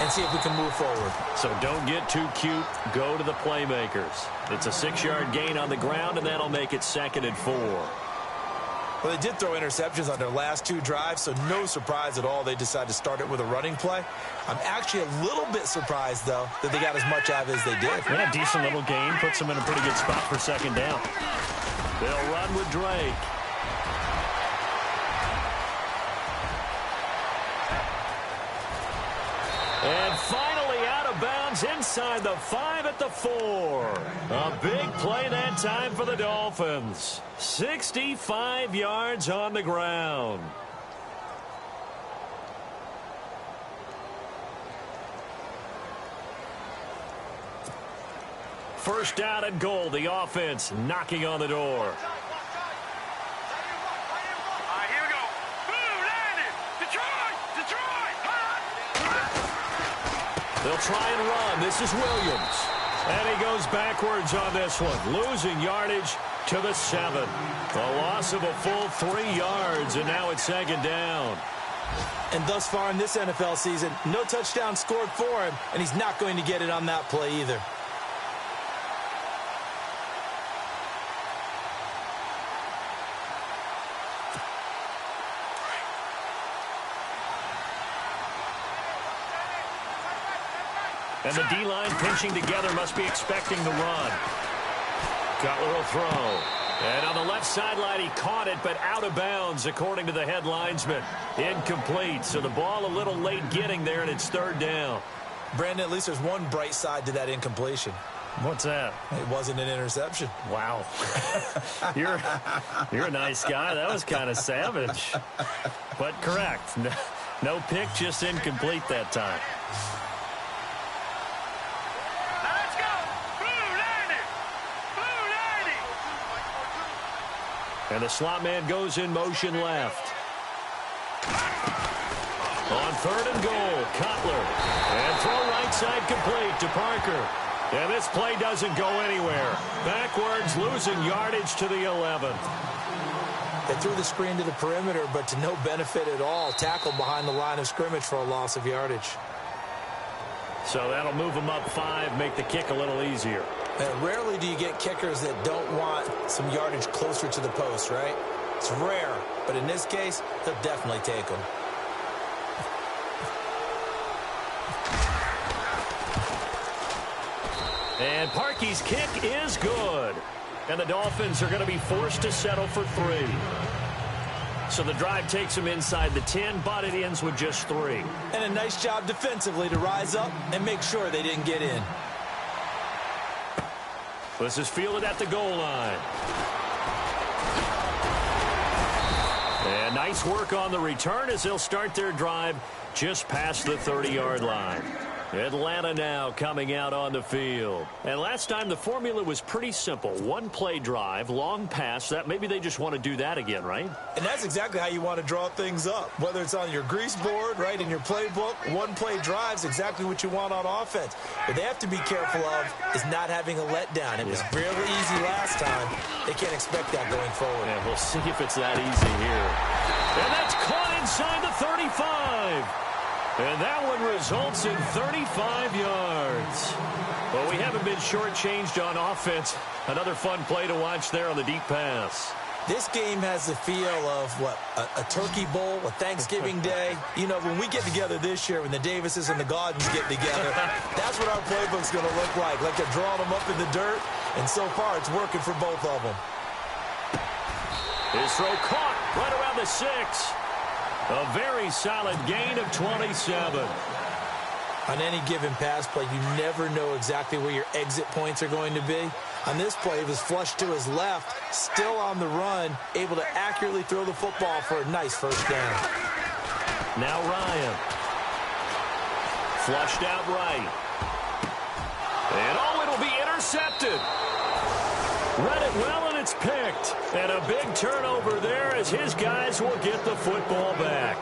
and see if we can move forward. So don't get too cute. Go to the playmakers. It's a 6-yard gain on the ground, and that'll make it 2nd and 4. Well, they did throw interceptions on their last 2 drives, so no surprise at all they decided to start it with a running play. I'm actually a little bit surprised, though, that they got as much out of it as they did. Yeah, decent little gain. Puts them in a pretty good spot for 2nd down. They'll run with Drake. And finally out of bounds inside the 5 at the 4. A big play that time for the Dolphins. 65 yards on the ground. First down and goal. The offense knocking on the door. All right, here we go. Boom, landed. Detroit. They'll try and run. This is Williams. And he goes backwards on this one. Losing yardage to the 7. A loss of a full 3 yards, and now it's 2nd down. And thus far in this NFL season, no touchdown scored for him, and he's not going to get it on that play either. And the D-line pinching together must be expecting the run. Cutler will throw. And on the left sideline, he caught it, but out of bounds, according to the head linesman. Incomplete, so the ball a little late getting there, and it's 3rd down. Brandon, at least there's one bright side to that incompletion. What's that? It wasn't an interception. Wow. You're a nice guy. That was kind of savage. But correct. No pick, just incomplete that time. And the slot man goes in motion left. On 3rd and goal, Cutler. And throw right side complete to Parker. And this play doesn't go anywhere. Backwards, losing yardage to the 11. They threw the screen to the perimeter, but to no benefit at all. Tackled behind the line of scrimmage for a loss of yardage. So that'll move them up 5, make the kick a little easier. And rarely do you get kickers that don't want some yardage closer to the post, right? It's rare, but in this case, they'll definitely take them. And Parkey's kick is good. And the Dolphins are going to be forced to settle for 3. So the drive takes them inside the 10, but it ends with just 3. And a nice job defensively to rise up and make sure they didn't get in. This is fielded at the goal line. And nice work on the return as they'll start their drive just past the 30-yard line. Atlanta now coming out on the field. And last time the formula was pretty simple. 1-play drive, long pass. That maybe they just want to do that again, right? And that's exactly how you want to draw things up. Whether it's on your grease board, right, in your playbook, 1-play drive's exactly what you want on offense. What they have to be careful of is not having a letdown. It was really easy last time. They can't expect that going forward. Yeah, we'll see if it's that easy here. And that's caught inside the 35. And that one results in 35 yards. Well, we haven't been shortchanged on offense. Another fun play to watch there on the deep pass. This game has the feel of, what, a turkey bowl, a Thanksgiving day. You know, when we get together this year, when the Davises and the Gaudens get together, that's what our playbook's going to look like. Like they're drawing them up in the dirt, and so far it's working for both of them. His throw caught right around the 6. A very solid gain of 27. On any given pass play, you never know exactly where your exit points are going to be. On this play, he was flushed to his left, still on the run, able to accurately throw the football for a nice first down. Now Ryan. Flushed out right. And it'll be intercepted. Read it well, and it's picked. And a big turnover there as his guys will get the football back.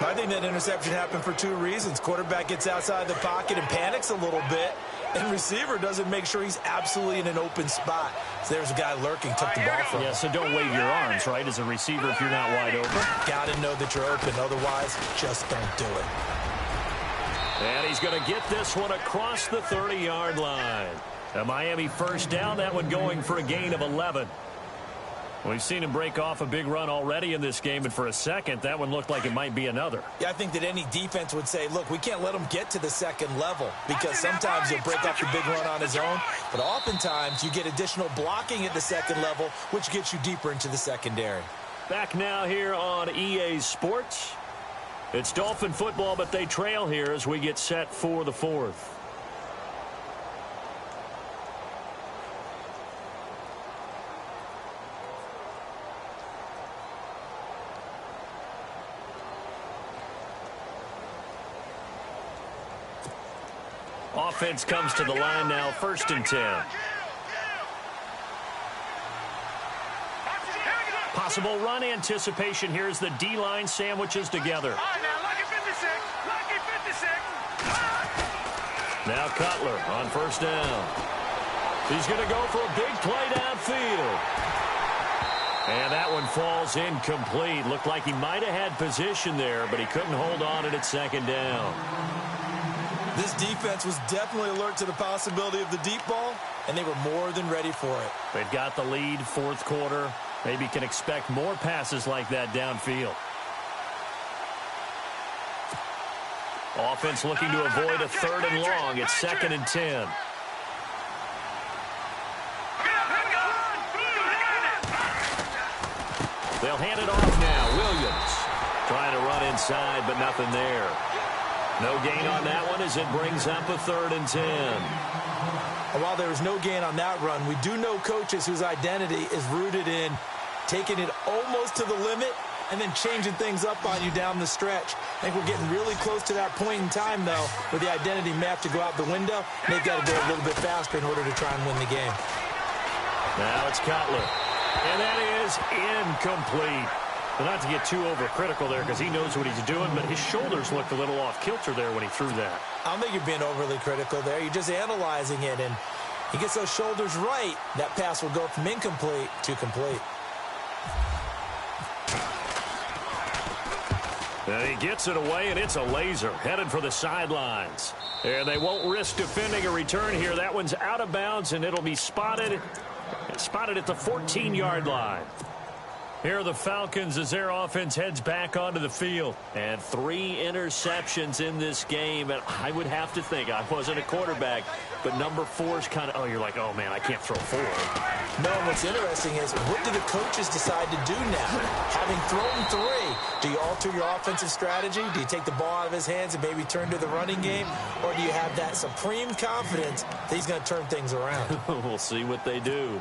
I think that interception happened for two reasons. Quarterback gets outside the pocket and panics a little bit, and receiver doesn't make sure he's absolutely in an open spot. So there's a guy lurking, took the ball from him. Yeah, so don't wave your arms, right, as a receiver if you're not wide open. Got to know that you're open. Otherwise, just don't do it. And he's going to get this one across the 30-yard line. A Miami first down, that one going for a gain of 11. We've seen him break off a big run already in this game, and for a second, that one looked like it might be another. Yeah, I think that any defense would say, look, we can't let him get to the second level, because sometimes he'll break off the big run on his own, but oftentimes you get additional blocking at the second level, which gets you deeper into the secondary. Back now here on EA Sports. It's Dolphin football, but they trail here as we get set for the fourth. Offense comes to the line now, 1st and 10. Possible run anticipation here as the D-line sandwiches together. All right, now, lucky 56. Lucky 56. Now Cutler on 1st down. He's going to go for a big play downfield. And that one falls incomplete. Looked like he might have had position there, but he couldn't hold on at 2nd down. This defense was definitely alert to the possibility of the deep ball, and they were more than ready for it. They've got the lead, 4th quarter. Maybe can expect more passes like that downfield. Offense looking to avoid a 3rd and long. It's 2nd and 10. They'll hand it off now. Williams trying to run inside, but nothing there. No gain on that one as it brings up a 3rd and 10. And while there was no gain on that run, we do know coaches whose identity is rooted in taking it almost to the limit and then changing things up on you down the stretch. I think we're getting really close to that point in time, though, where the identity may have to go out the window, and they've got to go a little bit faster in order to try and win the game. Now it's Cutler. And that is incomplete. Well, not to get too overcritical there because he knows what he's doing, but his shoulders looked a little off kilter there when he threw that. I don't think you're being overly critical there. You're just analyzing it, and he gets those shoulders right. That pass will go from incomplete to complete. And he gets it away, and it's a laser headed for the sidelines. And they won't risk defending a return here. That one's out of bounds, and it'll be spotted at the 14-yard line. Here are the Falcons as their offense heads back onto the field. And 3 interceptions in this game. And I would have to think, I wasn't a quarterback, but number 4 is kind of, oh, you're like, oh, man, I can't throw 4. No, what's interesting is, what do the coaches decide to do now? Having thrown 3, do you alter your offensive strategy? Do you take the ball out of his hands and maybe turn to the running game? Or do you have that supreme confidence that he's going to turn things around? We'll see what they do.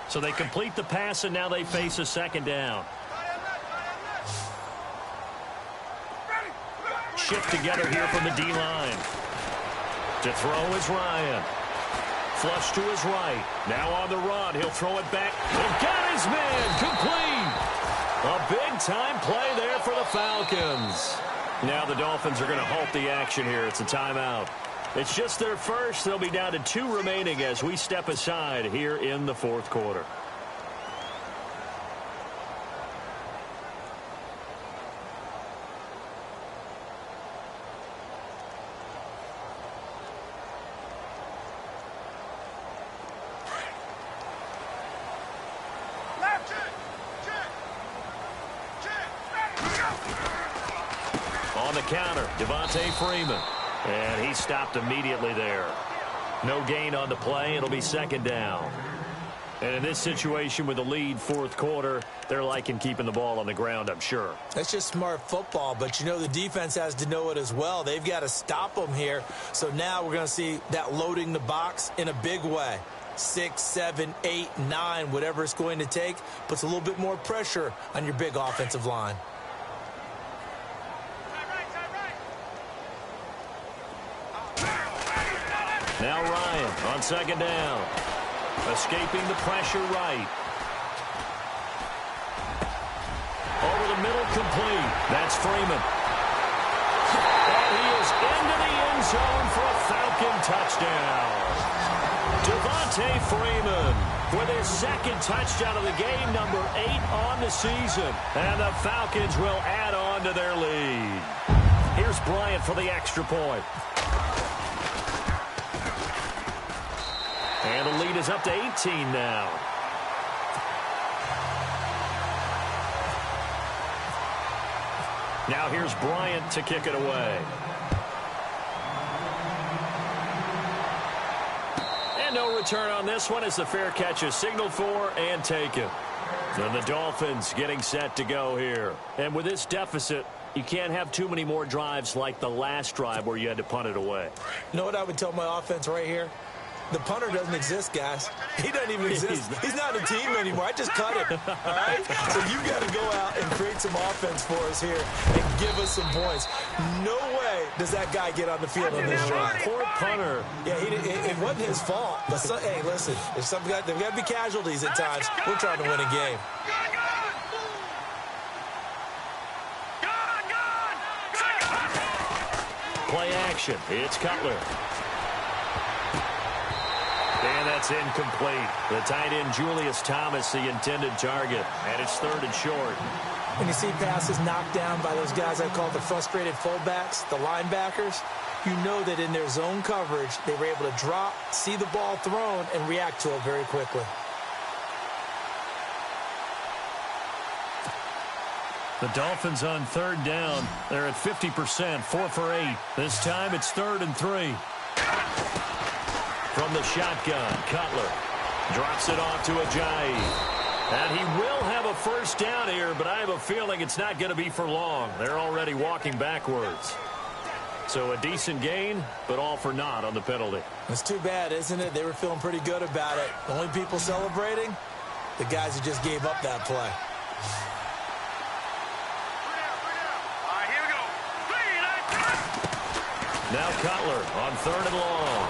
So they complete the pass, and now they face a 2nd down. Shift together here from the D-line. To throw is Ryan. Flush to his right. Now on the run. He'll throw it back. He'll got his man. Complete. A big-time play there for the Falcons. Now the Dolphins are going to halt the action here. It's a timeout. It's just their first. They'll be down to 2 remaining as we step aside here in the 4th quarter. On the counter, Devontae Freeman. And he stopped immediately there. No gain on the play. It'll be 2nd down. And in this situation with the lead, fourth quarter, they're liking keeping the ball on the ground, I'm sure. That's just smart football, but you know the defense has to know it as well. They've got to stop them here. So now we're going to see that loading the box in a big way. 6, 7, 8, 9, whatever it's going to take, puts a little bit more pressure on your big offensive line. Now Ryan on second down. Escaping the pressure right. Over the middle, complete. That's Freeman. And he is into the end zone for a Falcon touchdown. Devontae Freeman with his second touchdown of the game, number 8 on the season. And the Falcons will add on to their lead. Here's Bryant for the extra point. And the lead is up to 18 now. Now here's Bryant to kick it away. And no return on this one as the fair catch is signaled for and taken. And the Dolphins getting set to go here. And with this deficit, you can't have too many more drives like the last drive where you had to punt it away. You know what I would tell my offense right here? The punter doesn't exist, guys. He doesn't even exist. He's not a team anymore. I just cut him, all right? So you got to go out and create some offense for us here and give us some points. No way does that guy get on the field on this drive. Poor punter. Yeah, it wasn't his fault. But hey, listen, there's got to be casualties at times. We're trying to win a game. Play action. It's Cutler. And that's incomplete. The tight end, Julius Thomas, the intended target. And it's third and short. When you see passes knocked down by those guys I call the frustrated fullbacks, the linebackers, you know that in their zone coverage, they were able to drop, see the ball thrown, and react to it very quickly. The Dolphins on third down. They're at 50%, 4 for 8. This time it's 3rd and 3. From the shotgun, Cutler drops it off to Ajayi. And he will have a first down here, but I have a feeling it's not going to be for long. They're already walking backwards. So a decent gain, but all for naught on the penalty. It's too bad, isn't it? They were feeling pretty good about it. The only people celebrating, the guys who just gave up that play. Now Cutler on 3rd and long.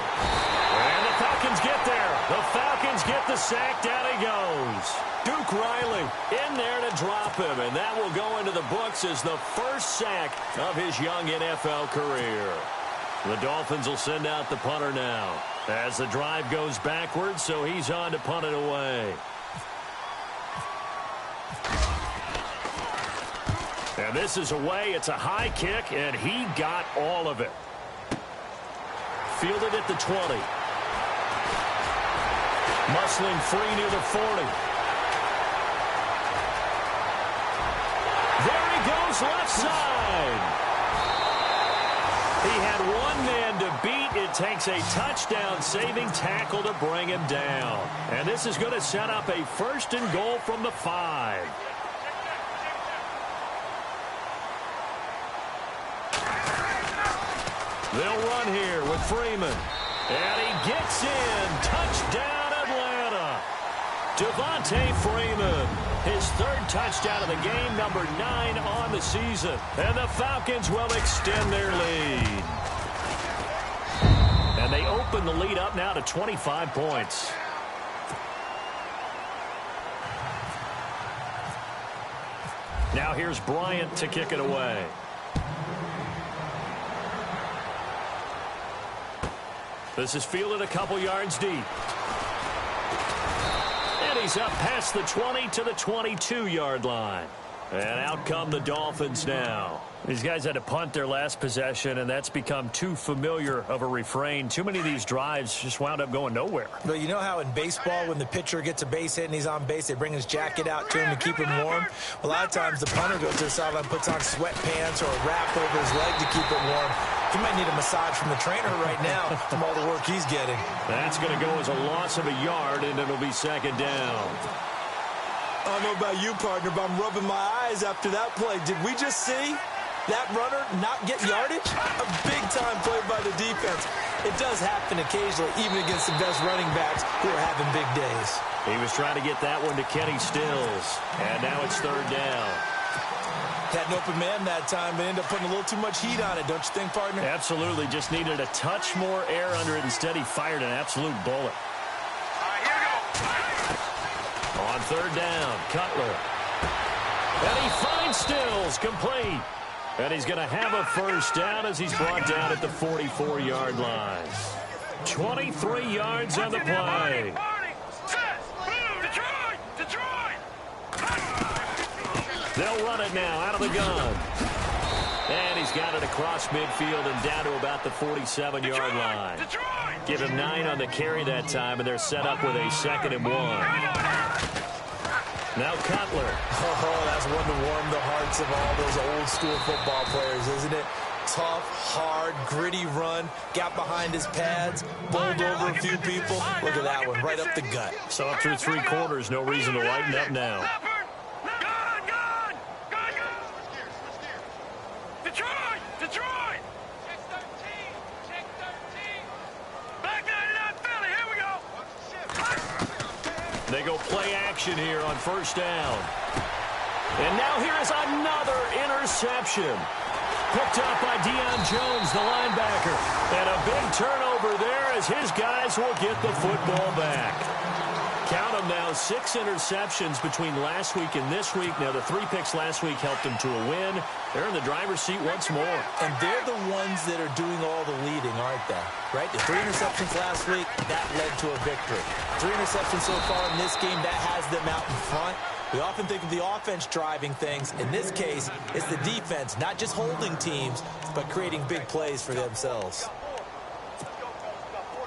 And the Falcons get there. The Falcons get the sack. Down he goes. Duke Riley in there to drop him. And that will go into the books as the first sack of his young NFL career. The Dolphins will send out the punter now as the drive goes backwards, so he's on to punt it away. And this is away. It's a high kick, and he got all of it. Fielded at the 20. Muscling free near the 40. There he goes, left side. He had one man to beat. It takes a touchdown-saving tackle to bring him down. And this is going to set up a 1st and goal from the 5. They'll run here with Freeman. And he gets in. Touchdown, Atlanta. Devontae Freeman. His 3rd touchdown of the game, number 9 on the season. And the Falcons will extend their lead. And they open the lead up now to 25 points. Now here's Bryant to kick it away. This is fielded a couple yards deep. And he's up past the 20 to the 22-yard line. And out come the Dolphins now. These guys had to punt their last possession, and that's become too familiar of a refrain. Too many of these drives just wound up going nowhere. But you know how in baseball, when the pitcher gets a base hit and he's on base, they bring his jacket out to him to keep him warm? A lot of times the punter goes to the sideline, puts on sweatpants or a wrap over his leg to keep it warm. He might need a massage from the trainer right now from all the work he's getting. That's going to go as a loss of a yard, and it'll be second down. I don't know about you, partner, but I'm rubbing my eyes after that play. Did we just see that runner not get yardage? A big-time play by the defense. It does happen occasionally, even against the best running backs who are having big days. He was trying to get that one to Kenny Stills, and now it's third down. Had an open man that time, but ended up putting a little too much heat on it, don't you think, partner? Absolutely. Just needed a touch more air under it. Instead, he fired an absolute bullet. On third down, Cutler. And he finds Stills, complete. And he's going to have a first down as he's brought down at the 44-yard line. 23 yards on the play. They'll run it now out of the gun. And he's got it across midfield and down to about the 47-yard line. Give him 9 on the carry that time, and they're set up with a 2nd and 1. Now Cutler. Oh, that's one to warm the hearts of all those old-school football players, isn't it? Tough, hard, gritty run. Got behind his pads, bowled over a few people. Look at that one, right up the gut. So up through 3 quarters, no reason to lighten up now. Detroit! Check 13! Back 99 Philly, here we go! They go play action here on first down. And now here is another interception. Picked up by Deion Jones, the linebacker. And a big turnover there as his guys will get the football back. Count them now, 6 interceptions between last week and this week. Now, the 3 picks last week helped them to a win. They're in the driver's seat once more. And they're the ones that are doing all the leading, aren't they? Right? The 3 interceptions last week, that led to a victory. 3 interceptions so far in this game, that has them out in front. We often think of the offense driving things. In this case, it's the defense, not just holding teams, but creating big plays for themselves.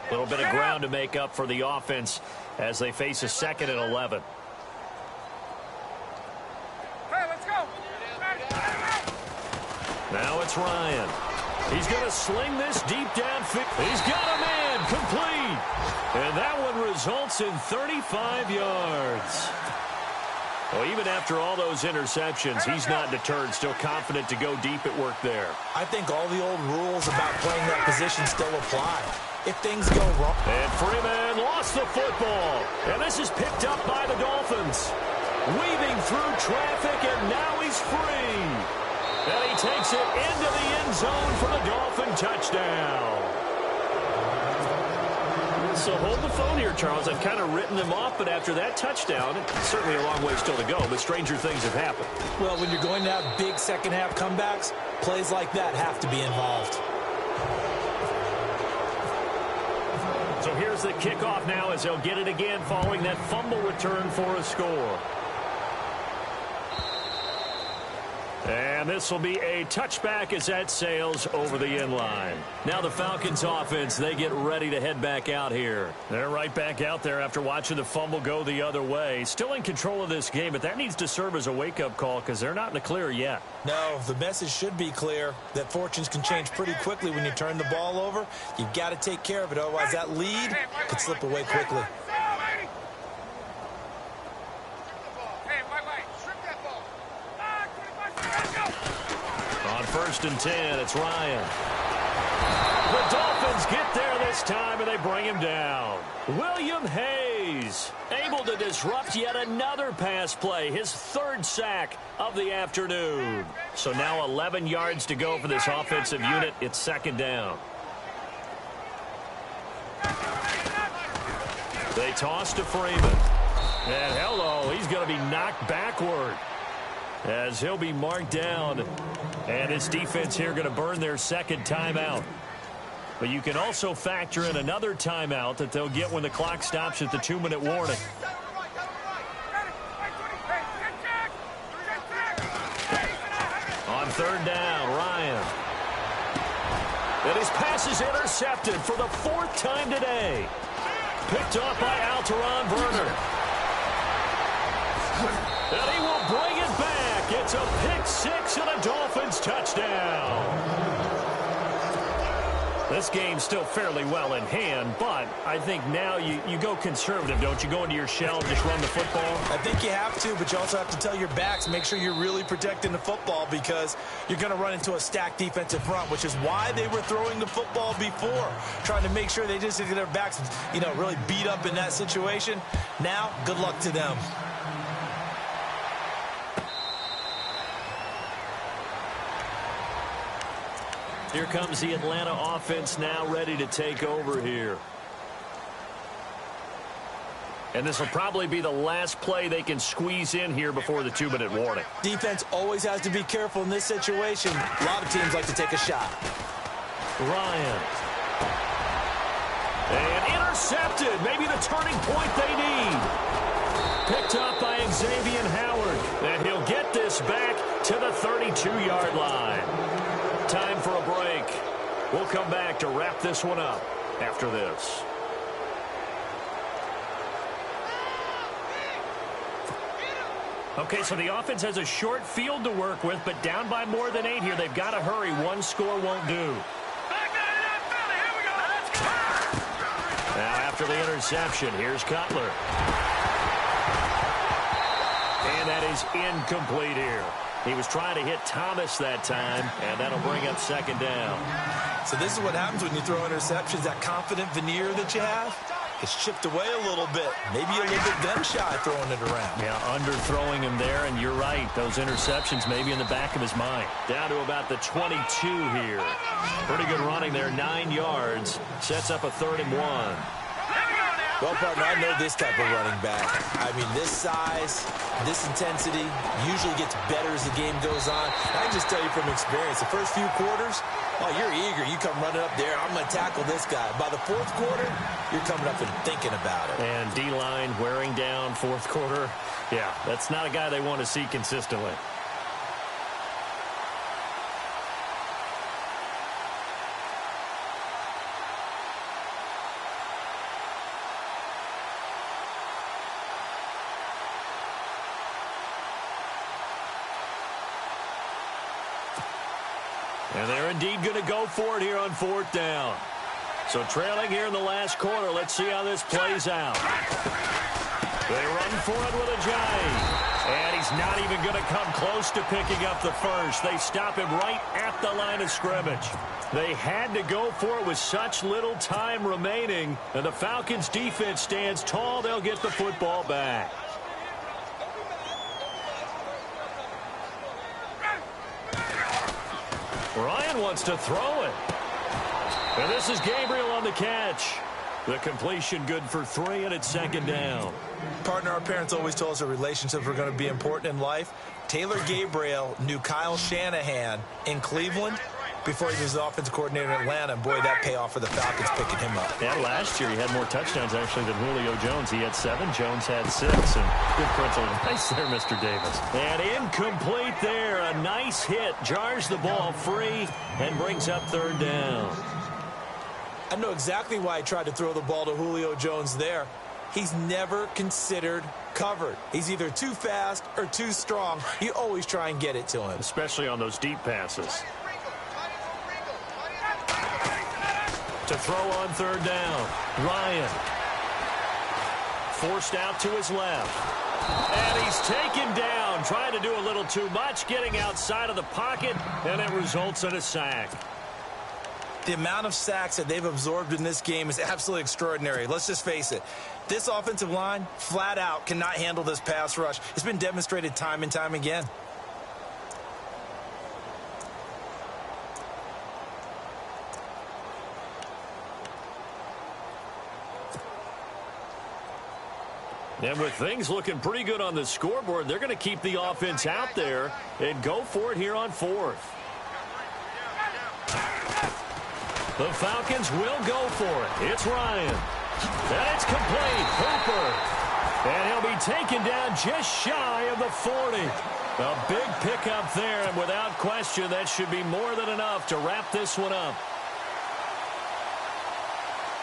A little bit of ground to make up for the offense as they face a 2nd and 11. Hey, let's go! Now it's Ryan. He's going to sling this deep downfield. He's got a man complete. And that one results in 35 yards. Well, even after all those interceptions, he's not deterred, still confident to go deep at work there. I think all the old rules about playing that position still apply. If things go wrong. And Freeman lost the football. And this is picked up by the Dolphins. Weaving through traffic, and now he's free. And he takes it into the end zone for the Dolphin touchdown. So hold the phone here, Charles. I've kind of written them off, but after that touchdown, it's certainly a long way still to go, but stranger things have happened. Well, when you're going to have big second-half comebacks, plays like that have to be involved. So here's the kickoff now as they'll get it again following that fumble return for a score. And this will be a touchback as that sails over the end line. Now the Falcons offense, they get ready to head back out here. They're right back out there after watching the fumble go the other way. Still in control of this game, but that needs to serve as a wake-up call because they're not in the clear yet. No, the message should be clear that fortunes can change pretty quickly when you turn the ball over. You've got to take care of it, otherwise that lead could slip away quickly. On 1st and 10, it's Ryan. The Dolphins get there this time, and they bring him down. William Hayes able to disrupt yet another pass play, his 3rd sack of the afternoon. So now 11 yards to go for this offensive unit. It's 2nd down. They toss to Freeman. And hello, he's going to be knocked backward as he'll be marked down. And this defense here going to burn their 2nd timeout. But you can also factor in another timeout that they'll get when the clock stops at the 2-minute warning. On third down, Ryan. And his pass is intercepted for the fourth time today. Picked off by Alteron Werner. And he will bring it back. It's a pick six and a Dolphins touchdown. This game's still fairly well in hand, but I think now you go conservative, don't you? Go into your shell and just run the football? I think you have to, but you also have to tell your backs, make sure you're really protecting the football because you're going to run into a stacked defensive front, which is why they were throwing the football before, trying to make sure they just get their backs, really beat up in that situation. Now, good luck to them. Here comes the Atlanta offense now ready to take over here. And this will probably be the last play they can squeeze in here before the 2-minute warning. Defense always has to be careful in this situation. A lot of teams like to take a shot. Ryan. And intercepted. Maybe the turning point they need. Picked up by Xavier Howard. And he'll get this back to the 32-yard line. Time for a break. We'll come back to wrap this one up after this. Okay, so the offense has a short field to work with, but down by more than 8 here. They've got to hurry. One score won't do. Now after the interception, here's Cutler. And that is incomplete here. He was trying to hit Thomas that time, and that'll bring up second down. So this is what happens when you throw interceptions. That confident veneer that you have, it's chipped away a little bit. Maybe a little bit gun-shy throwing it around. Yeah, underthrowing him there, and you're right. Those interceptions maybe in the back of his mind. Down to about the 22 here. Pretty good running there, 9 yards. Sets up a 3rd and 1. Well, partner, I know this type of running back. I mean, this size, this intensity usually gets better as the game goes on. I can just tell you from experience, the first few quarters, oh, you're eager. You come running up there, I'm going to tackle this guy. By the 4th quarter, you're coming up and thinking about it. And D-line wearing down 4th quarter. Yeah, that's not a guy they want to see consistently. And they're indeed going to go for it here on 4th down. So trailing here in the last quarter. Let's see how this plays out. They run for it with a J. And he's not even going to come close to picking up the first. They stop him right at the line of scrimmage. They had to go for it with such little time remaining. And the Falcons defense stands tall. They'll get the football back. Ryan wants to throw it. And this is Gabriel on the catch. The completion good for 3, and it's 2nd down. Partner, our parents always told us that relationships were going to be important in life. Taylor Gabriel knew Kyle Shanahan in Cleveland before he was the offensive coordinator in Atlanta. And boy, that payoff for the Falcons picking him up. Yeah, last year he had more touchdowns actually than Julio Jones. He had 7. Jones had 6. And good parental advice there, Mr. Davis. And incomplete there. A nice hit. Jars the ball free and brings up 3rd down. I know exactly why I tried to throw the ball to Julio Jones there. He's never considered covered. He's either too fast or too strong. You always try and get it to him. Especially on those deep passes. To throw on 3rd down. Ryan. Forced out to his left. And he's taken down. Trying to do a little too much. Getting outside of the pocket. And it results in a sack. The amount of sacks that they've absorbed in this game is absolutely extraordinary. Let's just face it. This offensive line, flat out, cannot handle this pass rush. It's been demonstrated time and time again. And with things looking pretty good on the scoreboard, they're going to keep the offense out there and go for it here on 4th. The Falcons will go for it. It's Ryan. And it's complete. Hooper And he'll be taken down just shy of the 40. A big pickup there, and without question, that should be more than enough to wrap this one up.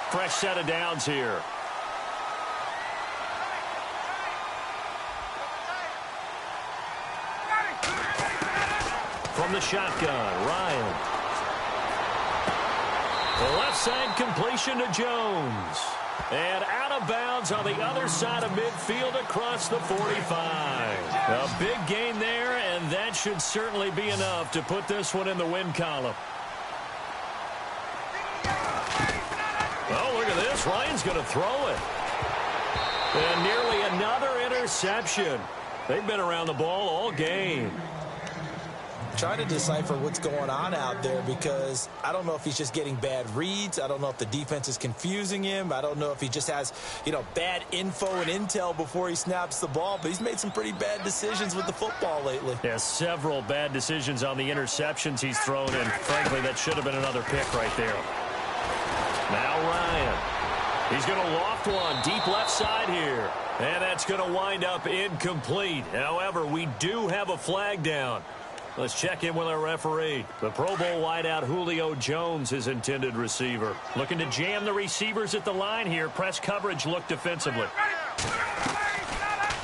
Fresh set of downs here. From the shotgun, Ryan. The left side completion to Jones. And out of bounds on the other side of midfield across the 45. A big gain there, and that should certainly be enough to put this one in the win column. Oh, look at this. Ryan's going to throw it. And nearly another interception. They've been around the ball all game. Trying to decipher what's going on out there because I don't know if he's just getting bad reads. I don't know if the defense is confusing him. I don't know if he just has, bad info and intel before he snaps the ball. But he's made some pretty bad decisions with the football lately. Yeah, several bad decisions on the interceptions he's thrown in. Frankly, that should have been another pick right there. Now Ryan. He's going to loft one deep left side here. And that's going to wind up incomplete. However, we do have a flag down. Let's check in with our referee. The Pro Bowl wideout Julio Jones, his intended receiver. Looking to jam the receivers at the line here. Press coverage look defensively.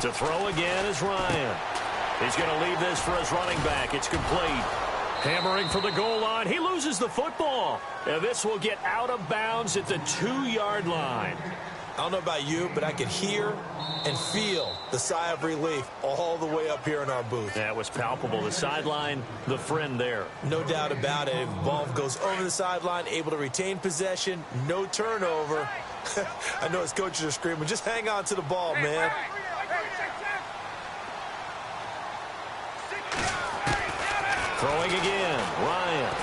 To throw again is Ryan. He's going to leave this for his running back. It's complete. Hammering for the goal line. He loses the football. And this will get out of bounds at the 2-yard line. I don't know about you, but I could hear and feel the sigh of relief all the way up here in our booth. That was palpable. The sideline, the friend there. No doubt about it. If the ball goes over the sideline, able to retain possession, no turnover. I know his coaches are screaming, just hang on to the ball, man. Throwing again, Ryan.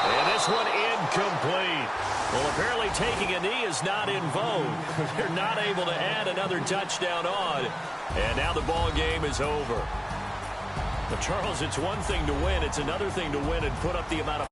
And this one incomplete. Well, apparently taking a knee is not in vogue. They're not able to add another touchdown on. And now the ball game is over. But, Charles, it's one thing to win. It's another thing to win and put up the amount of